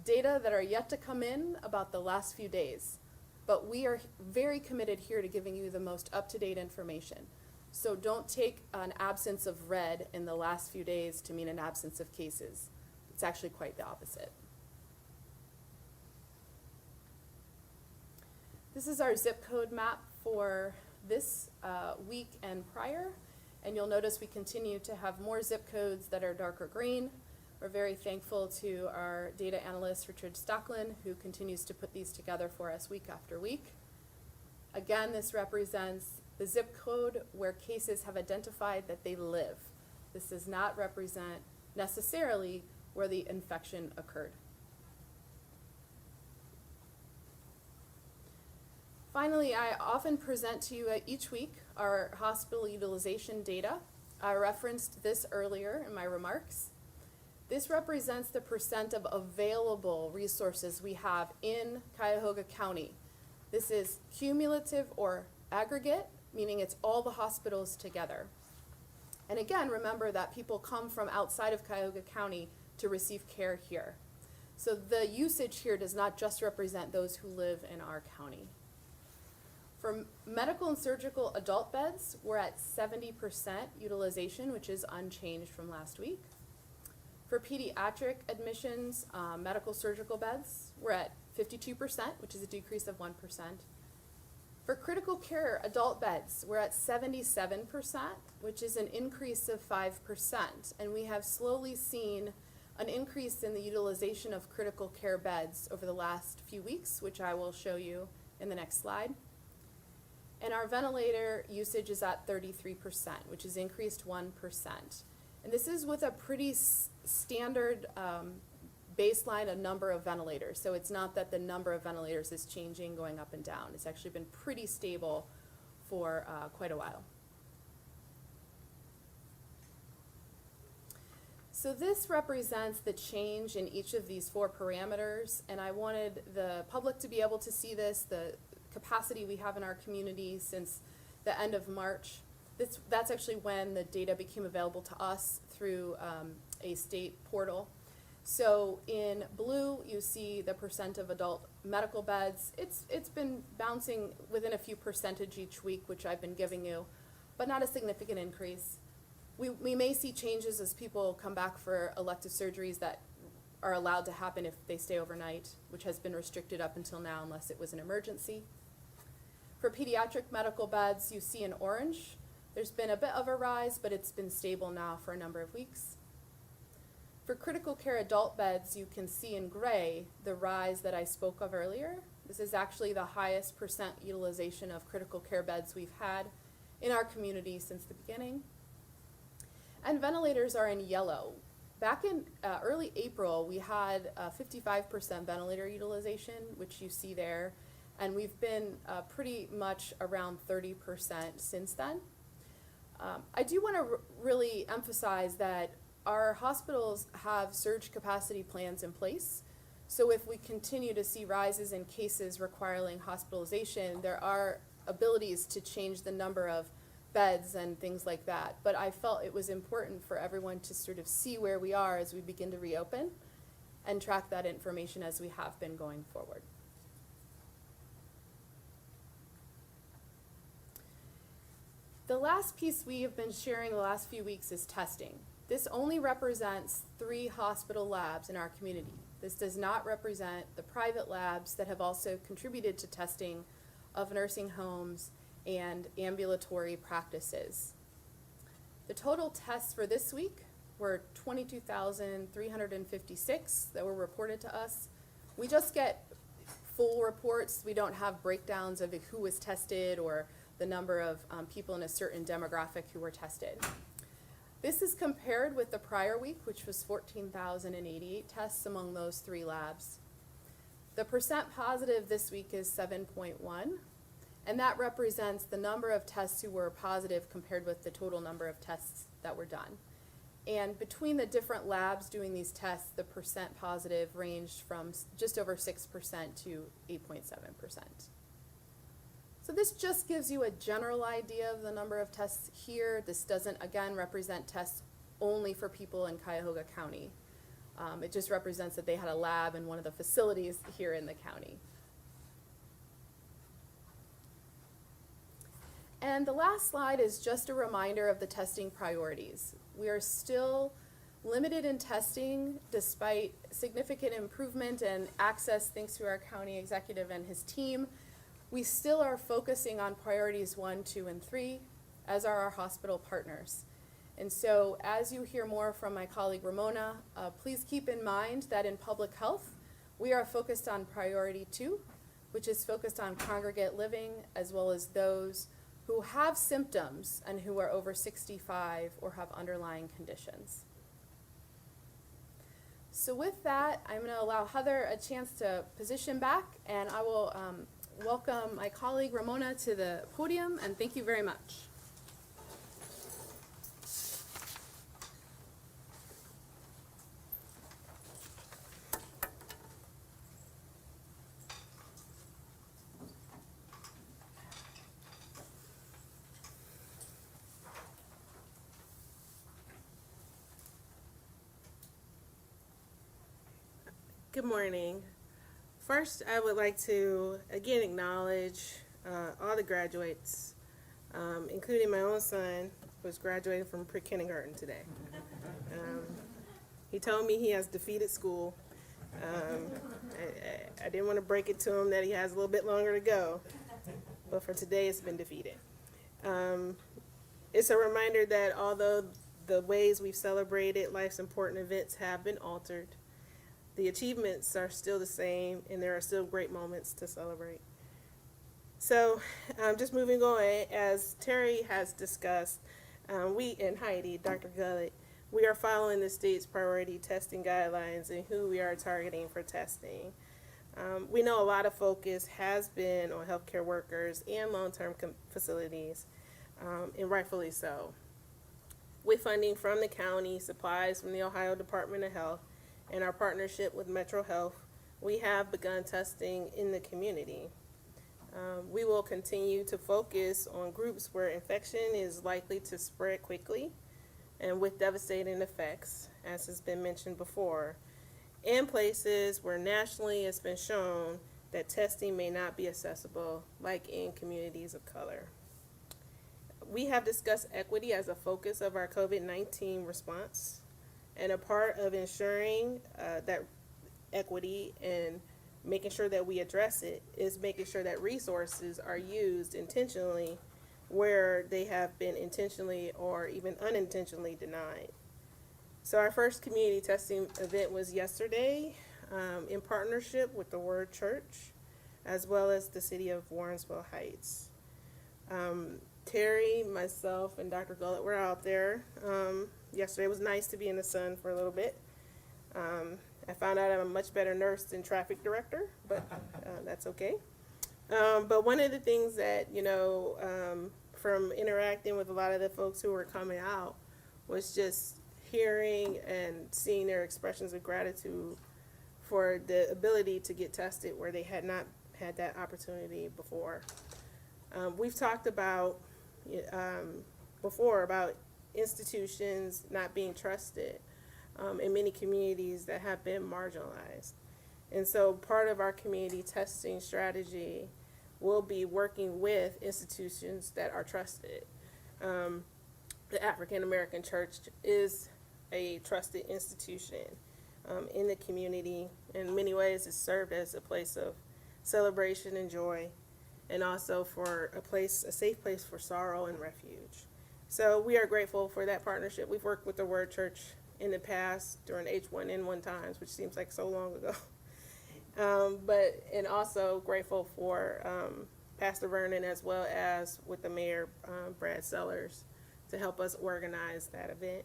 data that are yet to come in about the last few days. But we are very committed here to giving you the most up-to-date information. So don't take an absence of red in the last few days to mean an absence of cases. It's actually quite the opposite. This is our zip code map for this week and prior, and you'll notice we continue to have more zip codes that are darker green. We're very thankful to our data analyst, Richard Stocklin, who continues to put these together for us week after week. Again, this represents the zip code where cases have identified that they live. This does not represent necessarily where the infection occurred. Finally, I often present to you each week our hospital utilization data. I referenced this earlier in my remarks. This represents the percent of available resources we have in Cuyahoga County. This is cumulative or aggregate, meaning it's all the hospitals together. And again, remember that people come from outside of Cuyahoga County to receive care here. So the usage here does not just represent those who live in our county. For medical and surgical adult beds, we're at 70% utilization, which is unchanged from last week. For pediatric admissions, medical surgical beds, we're at 52%, which is a decrease of 1%. For critical care adult beds, we're at 77%, which is an increase of 5%. And we have slowly seen an increase in the utilization of critical care beds over the last few weeks, which I will show you in the next slide. And our ventilator usage is at 33%, which has increased 1%. And this is with a pretty standard baseline of number of ventilators. So it's not that the number of ventilators is changing, going up and down. It's actually been pretty stable for quite a while. So this represents the change in each of these 4 parameters, and I wanted the public to be able to see this, the capacity we have in our community since the end of March. That's actually when the data became available to us through a state portal. So in blue, you see the percent of adult medical beds. It's been bouncing within a few percentage each week, which I've been giving you, but not a significant increase. We may see changes as people come back for elective surgeries that are allowed to happen if they stay overnight, which has been restricted up until now unless it was an emergency. For pediatric medical beds, you see in orange. There's been a bit of a rise, but it's been stable now for a number of weeks. For critical care adult beds, you can see in gray the rise that I spoke of earlier. This is actually the highest percent utilization of critical care beds we've had in our community since the beginning. And ventilators are in yellow. Back in early April, we had 55% ventilator utilization, which you see there, and we've been pretty much around 30% since then. I do want to really emphasize that our hospitals have surge capacity plans in place. So if we continue to see rises in cases requiring hospitalization, there are abilities to change the number of beds and things like that. But I felt it was important for everyone to sort of see where we are as we begin to reopen and track that information as we have been going forward. The last piece we have been sharing the last few weeks is testing. This only represents 3 hospital labs in our community. This does not represent the private labs that have also contributed to testing of nursing homes and ambulatory practices. The total tests for this week were 22,356 that were reported to us. We just get full reports. We don't have breakdowns of who was tested or the number of people in a certain demographic who were tested. This is compared with the prior week, which was 14,088 tests among those 3 labs. The percent positive this week is 7.1, and that represents the number of tests who were positive compared with the total number of tests that were done. And between the different labs doing these tests, the percent positive ranged from just over 6% to 8.7%. So this just gives you a general idea of the number of tests here. This doesn't, again, represent tests only for people in Cuyahoga County. It just represents that they had a lab in one of the facilities here in the county. And the last slide is just a reminder of the testing priorities. We are still limited in testing despite significant improvement and access thanks to our county executive and his team. We still are focusing on priorities 1, 2, and 3, as are our hospital partners. And so as you hear more from my colleague Ramona, please keep in mind that in public health, we are focused on priority 2, which is focused on congregate living as well as those who have symptoms and who are over 65 or have underlying conditions. So with that, I'm going to allow Heather a chance to position back, and I will welcome my colleague Ramona to the podium, and thank you very much. Good morning. First, I would like to again acknowledge all the graduates, including my own son, who is graduating from pre-kindergarten today. He told me he has defeated school. I didn't want to break it to him that he has a little bit longer to go, but for today it's been defeated. It's a reminder that although the ways we've celebrated life's important events have been altered, the achievements are still the same, and there are still great moments to celebrate. So, just moving on, as Terry has discussed, we and Heidi, Dr. Gullett, we are following the state's priority testing guidelines and who we are targeting for testing. We know a lot of focus has been on healthcare workers and long-term facilities, and rightfully so. With funding from the county, supplies from the Ohio Department of Health, and our partnership with Metro Health, we have begun testing in the community. We will continue to focus on groups where infection is likely to spread quickly and with devastating effects, as has been mentioned before, and places where nationally it's been shown that testing may not be accessible, like in communities of color. We have discussed equity as a focus of our COVID-19 response. And a part of ensuring that equity and making sure that we address it is making sure that resources are used intentionally where they have been intentionally or even unintentionally denied. So our first community testing event was yesterday in partnership with the Word Church as well as the city of Warrensville Heights. Terry, myself, and Dr. Gullett were out there. Yesterday it was nice to be in the sun for a little bit. I found out I'm a much better nurse than traffic director, but that's okay. But one of the things that, from interacting with a lot of the folks who were coming out was just hearing and seeing their expressions of gratitude for the ability to get tested where they had not had that opportunity before. We've talked about before about institutions not being trusted in many communities that have been marginalized. And so part of our community testing strategy will be working with institutions that are trusted. The African American Church is a trusted institution in the community. In many ways, it's served as a place of celebration and joy, and also for a safe place for sorrow and refuge. So we are grateful for that partnership. We've worked with the Word Church in the past during H1N1 times, which seems like so long ago. And also grateful for Pastor Vernon as well as with the Mayor, Brad Sellers, to help us organize that event.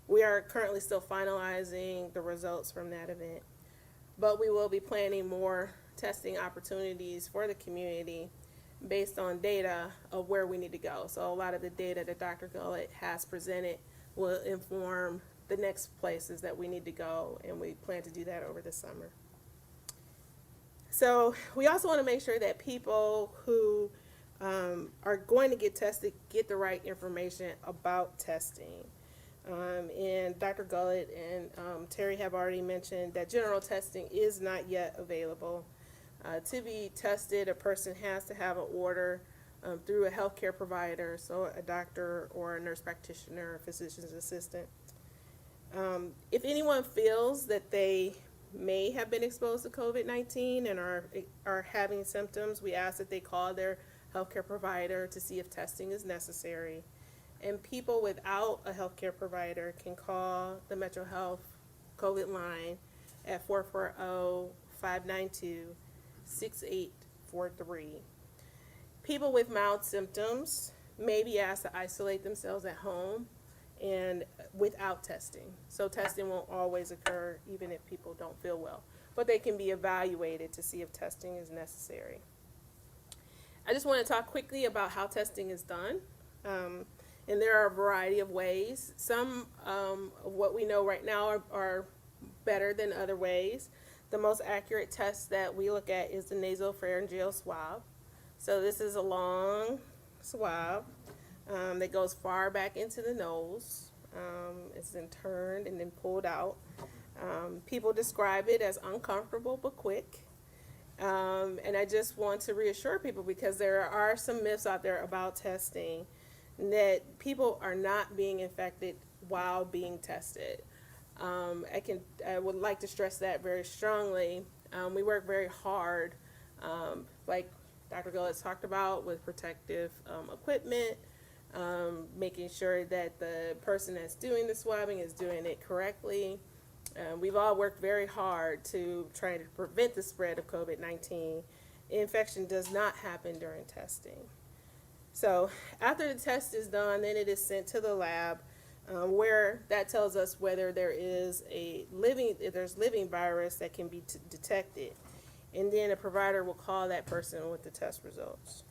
We are currently still finalizing the results from that event, but we will be planning more testing opportunities for the community based on data of where we need to go. So a lot of the data that Dr. Gullett has presented will inform the next places that we need to go, and we plan to do that over the summer. So we also want to make sure that people who are going to get tested get the right information about testing. And Dr. Gullett and Terry have already mentioned that general testing is not yet available. To be tested, a person has to have an order through a healthcare provider, so a doctor or a nurse practitioner or physician's assistant. If anyone feels that they may have been exposed to COVID-19 and are having symptoms, we ask that they call their healthcare provider to see if testing is necessary. And people without a healthcare provider can call the Metro Health COVID line at 440-592-6843. People with mild symptoms may be asked to isolate themselves at home and without testing. So testing won't always occur even if people don't feel well, but they can be evaluated to see if testing is necessary. I just want to talk quickly about how testing is done. And there are a variety of ways. Some of what we know right now are better than other ways. The most accurate test that we look at is the nasopharyngeal swab. So this is a long swab that goes far back into the nose. It's then turned and then pulled out. People describe it as uncomfortable but quick. And I just want to reassure people, because there are some myths out there about testing, that people are not being infected while being tested. I would like to stress that very strongly. We work very hard, like Dr. Gullett talked about, with protective equipment, making sure that the person that's doing the swabbing is doing it correctly. We've all worked very hard to try to prevent the spread of COVID-19. Infection does not happen during testing. So after the test is done, then it is sent to the lab, where that tells us whether there's living virus that can be detected. And then a provider will call that person with the test results.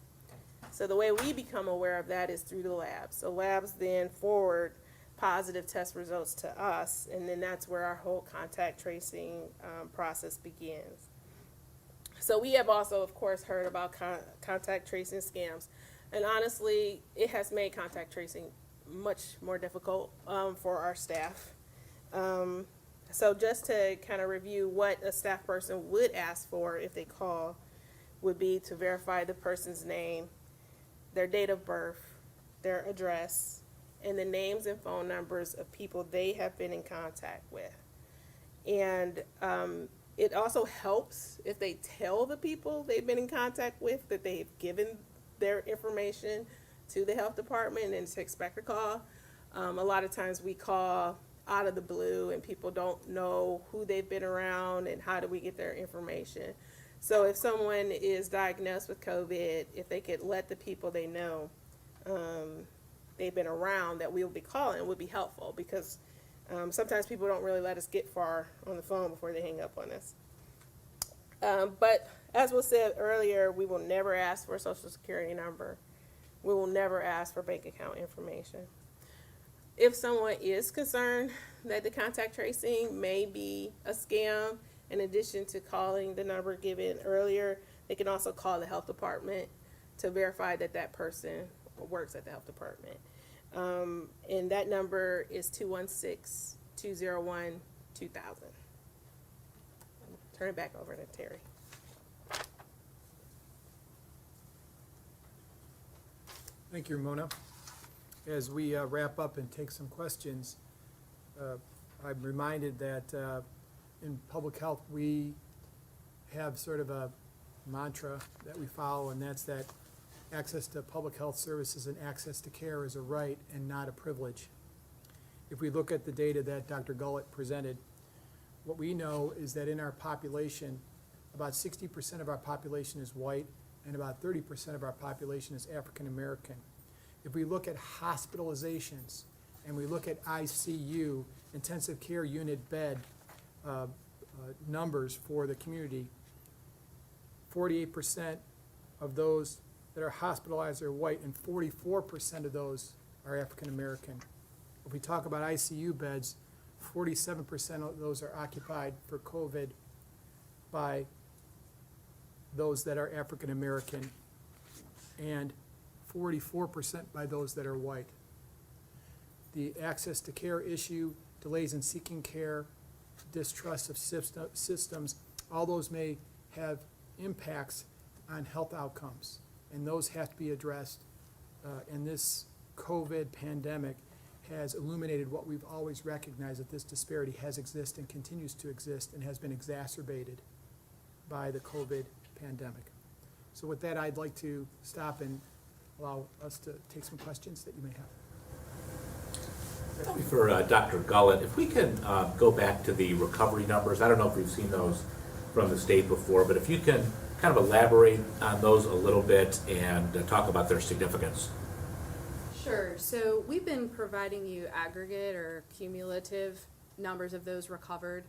So the way we become aware of that is through the labs. So labs then forward positive test results to us, and then that's where our whole contact tracing process begins. So we have also, of course, heard about contact tracing scams. And honestly, it has made contact tracing much more difficult for our staff. So just to kind of review what a staff person would ask for if they call, would be to verify the person's name, their date of birth, their address, and the names and phone numbers of people they have been in contact with. And it also helps if they tell the people they've been in contact with that they've given their information to the health department and to expect a call. A lot of times we call out of the blue and people don't know who they've been around and how do we get their information. So if someone is diagnosed with COVID, if they could let the people they know they've been around that we will be calling, would be helpful, because sometimes people don't really let us get far on the phone before they hang up on us. But as was said earlier, we will never ask for a social security number. We will never ask for bank account information. If someone is concerned that the contact tracing may be a scam, in addition to calling the number given earlier, they can also call the health department to verify that that person works at the health department. And that number is 216-201-2000. Turn it back over to Terry. Thank you, Ramona. As we wrap up and take some questions, I'm reminded that in public health we have sort of a mantra that we follow, and that's that access to public health services and access to care is a right and not a privilege. If we look at the data that Dr. Gullett presented, what we know is that in our population, about 60% of our population is white and about 30% of our population is African American. If we look at hospitalizations and we look at ICU, intensive care unit bed numbers for the community, 48% of those that are hospitalized are white and 44% of those are African American. If we talk about ICU beds, 47% of those are occupied for COVID by those that are African American and 44% by those that are white. The access to care issue, delays in seeking care, distrust of systems, all those may have impacts on health outcomes, and those have to be addressed. And this COVID pandemic has illuminated what we've always recognized, that this disparity has existed and continues to exist and has been exacerbated by the COVID pandemic. So with that, I'd like to stop and allow us to take some questions that you may have. For Dr. Gullett, if we can go back to the recovery numbers, I don't know if we've seen those from the state before, but if you can kind of elaborate on those a little bit and talk about their significance. Sure. So we've been providing you aggregate or cumulative numbers of those recovered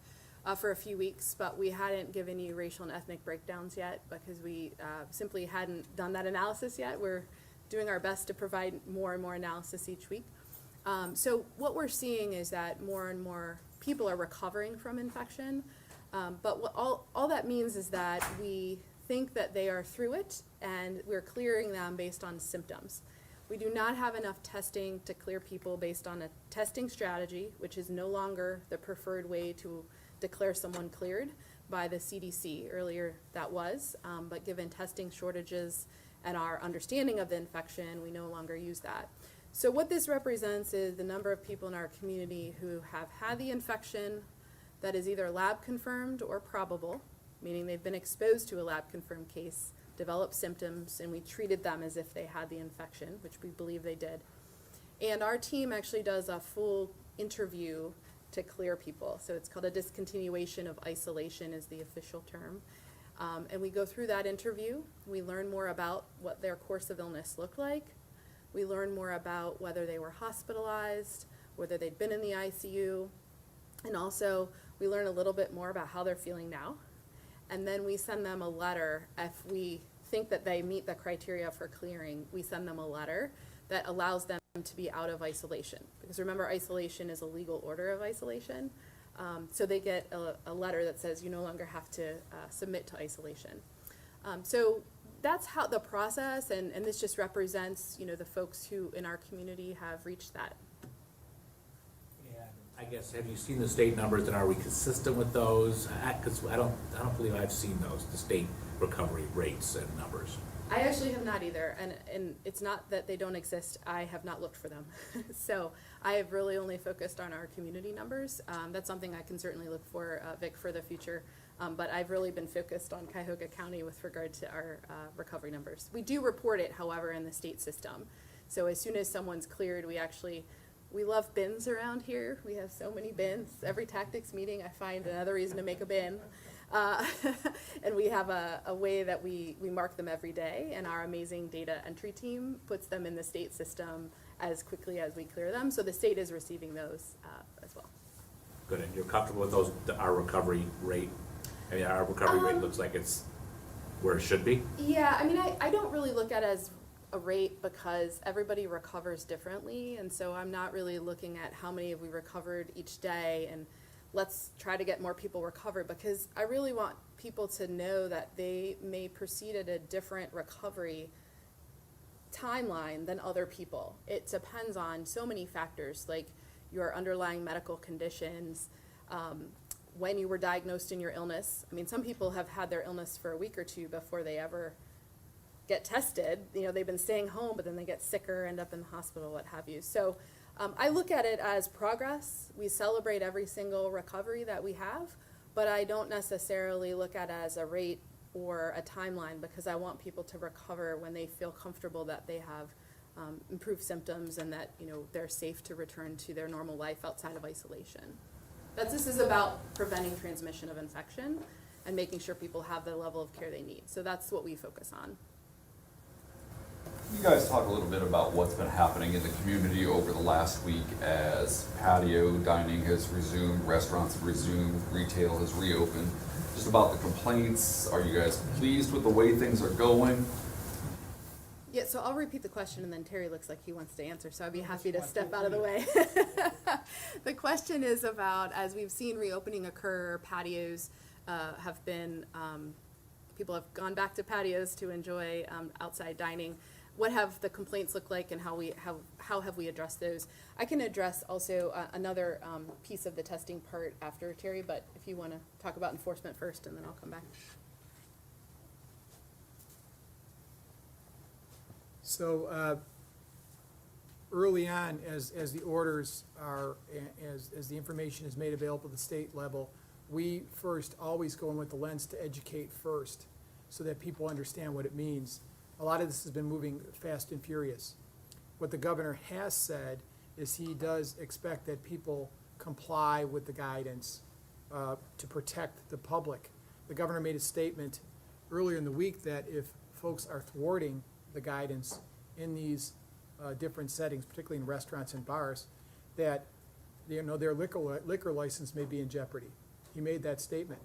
for a few weeks, but we hadn't given you racial and ethnic breakdowns yet because we simply hadn't done that analysis yet. We're doing our best to provide more and more analysis each week. So what we're seeing is that more and more people are recovering from infection, but what all that means is that we think that they are through it and we're clearing them based on symptoms. We do not have enough testing to clear people based on a testing strategy, which is no longer the preferred way to declare someone cleared by the CDC. Earlier that was, but given testing shortages and our understanding of the infection, we no longer use that. So what this represents is the number of people in our community who have had the infection that is either lab confirmed or probable, meaning they've been exposed to a lab confirmed case, developed symptoms, and we treated them as if they had the infection, which we believe they did. And our team actually does a full interview to clear people. So it's called a discontinuation of isolation is the official term. And we go through that interview. We learn more about what their course of illness looked like. We learn more about whether they were hospitalized, whether they'd been in the ICU, and also we learn a little bit more about how they're feeling now. And then we send them a letter. If we think that they meet the criteria for clearing, we send them a letter that allows them to be out of isolation. Because remember, isolation is a legal order of isolation. So they get a letter that says you no longer have to submit to isolation. So that's how the process, and this just represents, the folks who in our community have reached that. And I guess, have you seen the state numbers and are we consistent with those? Because I don't believe I've seen those, the state recovery rates and numbers. I actually have not either, and it's not that they don't exist, I have not looked for them. So I have really only focused on our community numbers. That's something I can certainly look for, Vic, for the future. But I've really been focused on Cuyahoga County with regard to our recovery numbers. We do report it, however, in the state system. So as soon as someone's cleared, we love bins around here. We have so many bins. Every tactics meeting, I find another reason to make a bin. And we have a way that we mark them every day, and our amazing data entry team puts them in the state system as quickly as we clear them. So the state is receiving those as well. Good, and you're comfortable with those, our recovery rate? I mean, our recovery rate looks like it's where it should be? Yeah, I mean, I don't really look at it as a rate because everybody recovers differently, and so I'm not really looking at how many have we recovered each day and let's try to get more people recovered, because I really want people to know that they may proceed at a different recovery timeline than other people. It depends on so many factors, like your underlying medical conditions, when you were diagnosed in your illness. I mean, some people have had their illness for a week or two before they ever get tested. They've been staying home, but then they get sicker, end up in the hospital, what have you. So I look at it as progress. We celebrate every single recovery that we have, but I don't necessarily look at it as a rate or a timeline, because I want people to recover when they feel comfortable that they have improved symptoms and that they're safe to return to their normal life outside of isolation. This is about preventing transmission of infection and making sure people have the level of care they need. So that's what we focus on. You guys talk a little bit about what's been happening in the community over the last week as patio dining has resumed, restaurants have resumed, retail has reopened. Just about the complaints, are you guys pleased with the way things are going? Yeah, so I'll repeat the question, and then Terry looks like he wants to answer, so I'd be happy to step out of the way. The question is about, as we've seen reopening occur, patios have been, people have gone back to patios to enjoy outside dining. What have the complaints looked like, and how have we addressed those? I can address also another piece of the testing part after Terry, but if you want to talk about enforcement first, and then I'll come back. So early on, as the orders are, as the information is made available at the state level, we first always go in with the lens to educate first so that people understand what it means. A lot of this has been moving fast and furious. What the governor has said is he does expect that people comply with the guidance to protect the public. The governor made a statement earlier in the week that if folks are thwarting the guidance in these different settings, particularly in restaurants and bars, that their liquor license may be in jeopardy. He made that statement.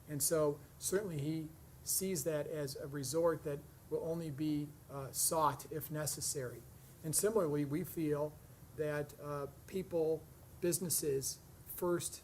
And so certainly he sees that as a resort that will only be sought if necessary. And similarly, we feel that people, businesses, first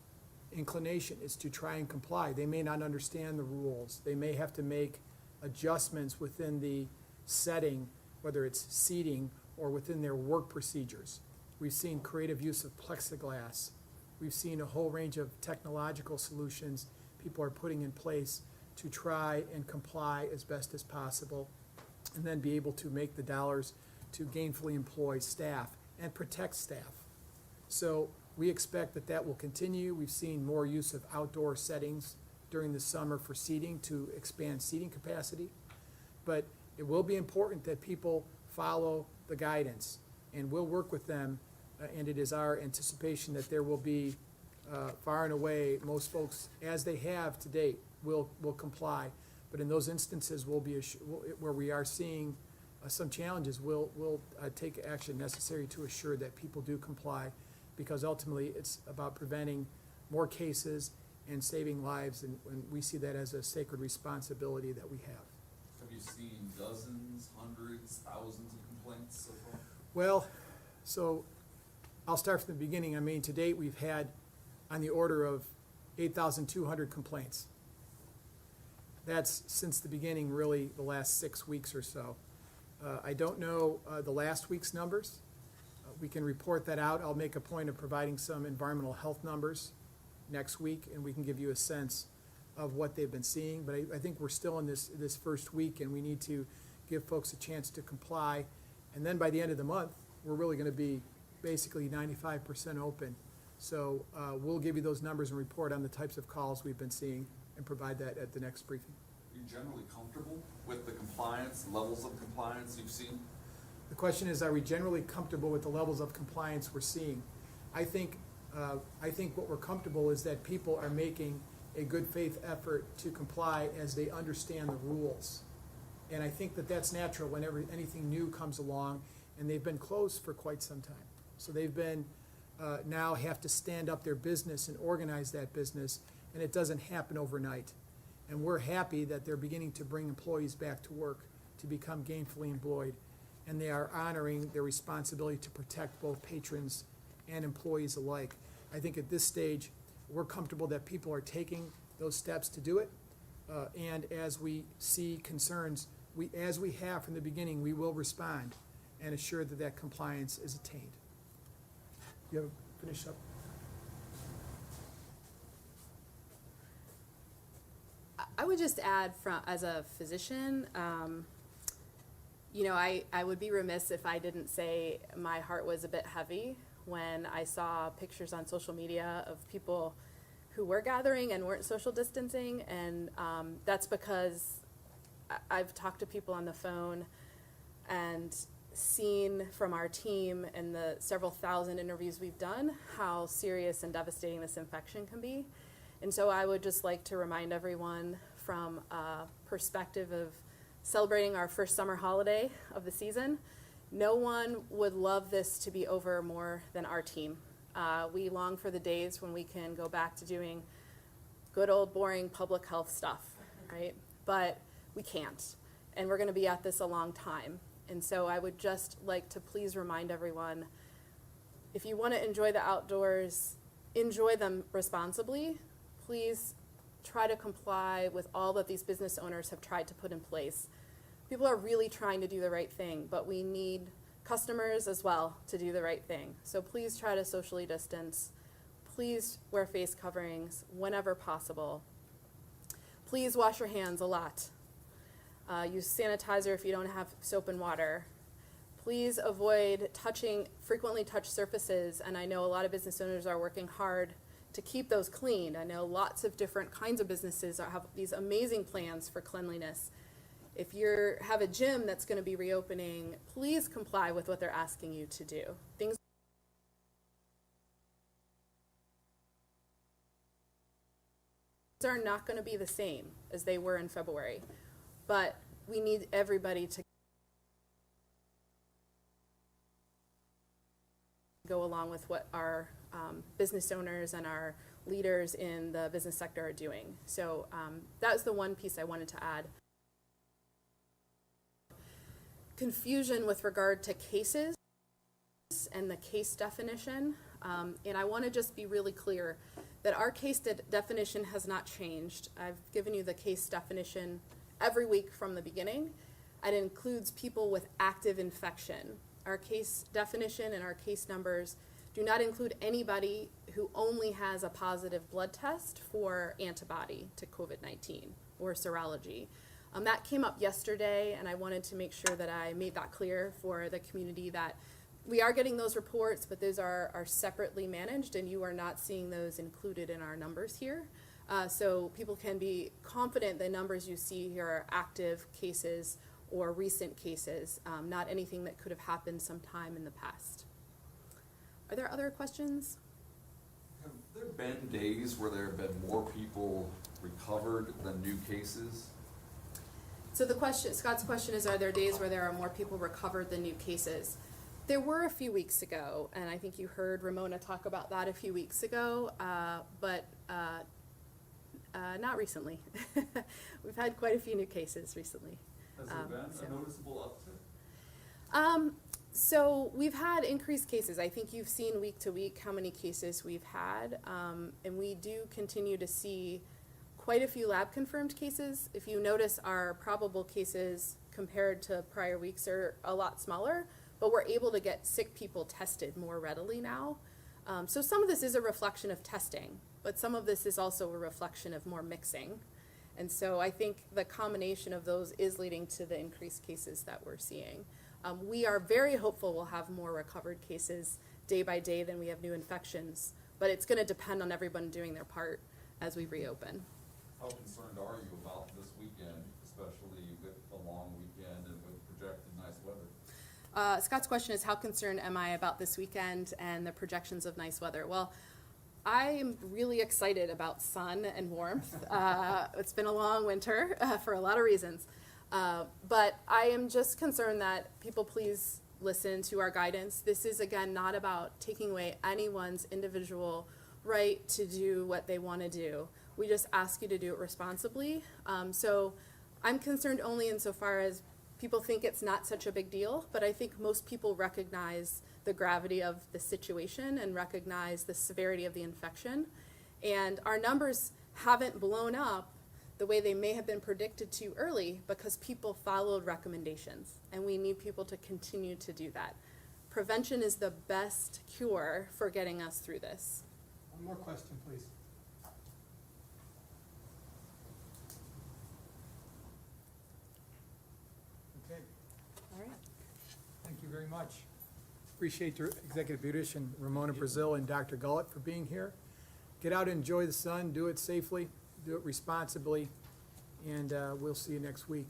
inclination is to try and comply. They may not understand the rules. They may have to make adjustments within the setting, whether it's seating or within their work procedures. We've seen creative use of plexiglass. We've seen a whole range of technological solutions people are putting in place to try and comply as best as possible, and then be able to make the dollars to gainfully employ staff and protect staff. So we expect that that will continue. We've seen more use of outdoor settings during the summer for seating to expand seating capacity. But it will be important that people follow the guidance, and we'll work with them. And it is our anticipation that there will be, far and away, most folks, as they have to date, will comply. But in those instances, where we are seeing some challenges, we'll take action necessary to assure that people do comply, because ultimately it's about preventing more cases and saving lives, and we see that as a sacred responsibility that we have. Have you seen dozens, hundreds, thousands of complaints so far? Well, so I'll start from the beginning. I mean, to date, we've had on the order of 8,200 complaints. That's since the beginning, really, the last 6 weeks or so. I don't know the last week's numbers. We can report that out. I'll make a point of providing some environmental health numbers next week, and we can give you a sense of what they've been seeing. But I think we're still in this first week, and we need to give folks a chance to comply. And then by the end of the month, we're really going to be basically 95% open. So we'll give you those numbers and report on the types of calls we've been seeing and provide that at the next briefing. Are you generally comfortable with the compliance, levels of compliance you've seen? The question is, are we generally comfortable with the levels of compliance we're seeing? I think what we're comfortable is that people are making a good faith effort to comply as they understand the rules. And I think that that's natural whenever anything new comes along, and they've been closed for quite some time. So they've been, now have to stand up their business and organize that business, and it doesn't happen overnight. And we're happy that they're beginning to bring employees back to work to become gainfully employed, and they are honoring their responsibility to protect both patrons and employees alike. I think at this stage, we're comfortable that people are taking those steps to do it, and as we see concerns, as we have from the beginning, we will respond and assure that that compliance is attained. You have finish up? I would just add, as a physician, I would be remiss if I didn't say my heart was a bit heavy when I saw pictures on social media of people who were gathering and weren't social distancing, and that's because I've talked to people on the phone and seen from our team and the several thousand interviews we've done how serious and devastating this infection can be. And so I would just like to remind everyone, from a perspective of celebrating our first summer holiday of the season, no one would love this to be over more than our team. We long for the days when we can go back to doing good old boring public health stuff, right? But we can't, and we're gonna be at this a long time. And so I would just like to please remind everyone, if you wanna enjoy the outdoors, enjoy them responsibly. Please try to comply with all that these business owners have tried to put in place. People are really trying to do the right thing, but we need customers as well to do the right thing. So please try to socially distance. Please wear face coverings whenever possible. Please wash your hands a lot. Use sanitizer if you don't have soap and water. Please avoid frequently touched surfaces, and I know a lot of business owners are working hard to keep those clean. I know lots of different kinds of businesses have these amazing plans for cleanliness. If you have a gym that's going to be reopening, please comply with what they're asking you to do. Things are not going to be the same as they were in February, but we need everybody to go along with what our business owners and our leaders in the business sector are doing. So that was the one piece I wanted to add. Confusion with regard to cases and the case definition. And I want to just be really clear that our case definition has not changed. I've given you the case definition every week from the beginning. It includes people with active infection. Our case definition and our case numbers do not include anybody who only has a positive blood test for antibody to COVID-19 or serology. That came up yesterday, and I wanted to make sure that I made that clear for the community that we are getting those reports, but those are separately managed, and you are not seeing those included in our numbers here. So people can be confident the numbers you see here are active cases or recent cases, not anything that could have happened sometime in the past. Are there other questions? Have there been days where there have been more people recovered than new cases? So the question, Scott's question is, are there days where there are more people recovered than new cases? There were a few weeks ago, and I think you heard Ramona talk about that a few weeks ago, but not recently. We've had quite a few new cases recently. Has there been so- a noticeable uptick? So we've had increased cases. I think you've seen week to week how many cases we've had, and we do continue to see quite a few lab confirmed cases. If you notice, our probable cases compared to prior weeks are a lot smaller, but we're able to get sick people tested more readily now. So some of this is a reflection of testing, but some of this is also a reflection of more mixing. And so I think the combination of those is leading to the increased cases that we're seeing. We are very hopeful we'll have more recovered cases day by day than we have new infections, but it's going to depend on everyone doing their part as we reopen. How concerned are you about this weekend, especially with the long weekend and with projected nice weather? Scott's question is, how concerned am I about this weekend and the projections of nice weather? Well, I am really excited about sun and warmth. It's been a long winter for a lot of reasons. But I am just concerned that people please listen to our guidance. This is, again, not about taking away anyone's individual right to do what they want to do. We just ask you to do it responsibly. So I'm concerned only insofar as people think it's not such a big deal, but I think most people recognize the gravity of the situation and recognize the severity of the infection. And our numbers haven't blown up the way they may have been predicted to early because people followed recommendations, and we need people to continue to do that. Prevention is the best cure for getting us through this. One more question, please. Okay, All right. thank you very much. Appreciate your Executive Beautician Ramona Brazil and Dr. Gullett for being here. Get out and enjoy the sun, do it safely, do it responsibly, and we'll see you next week.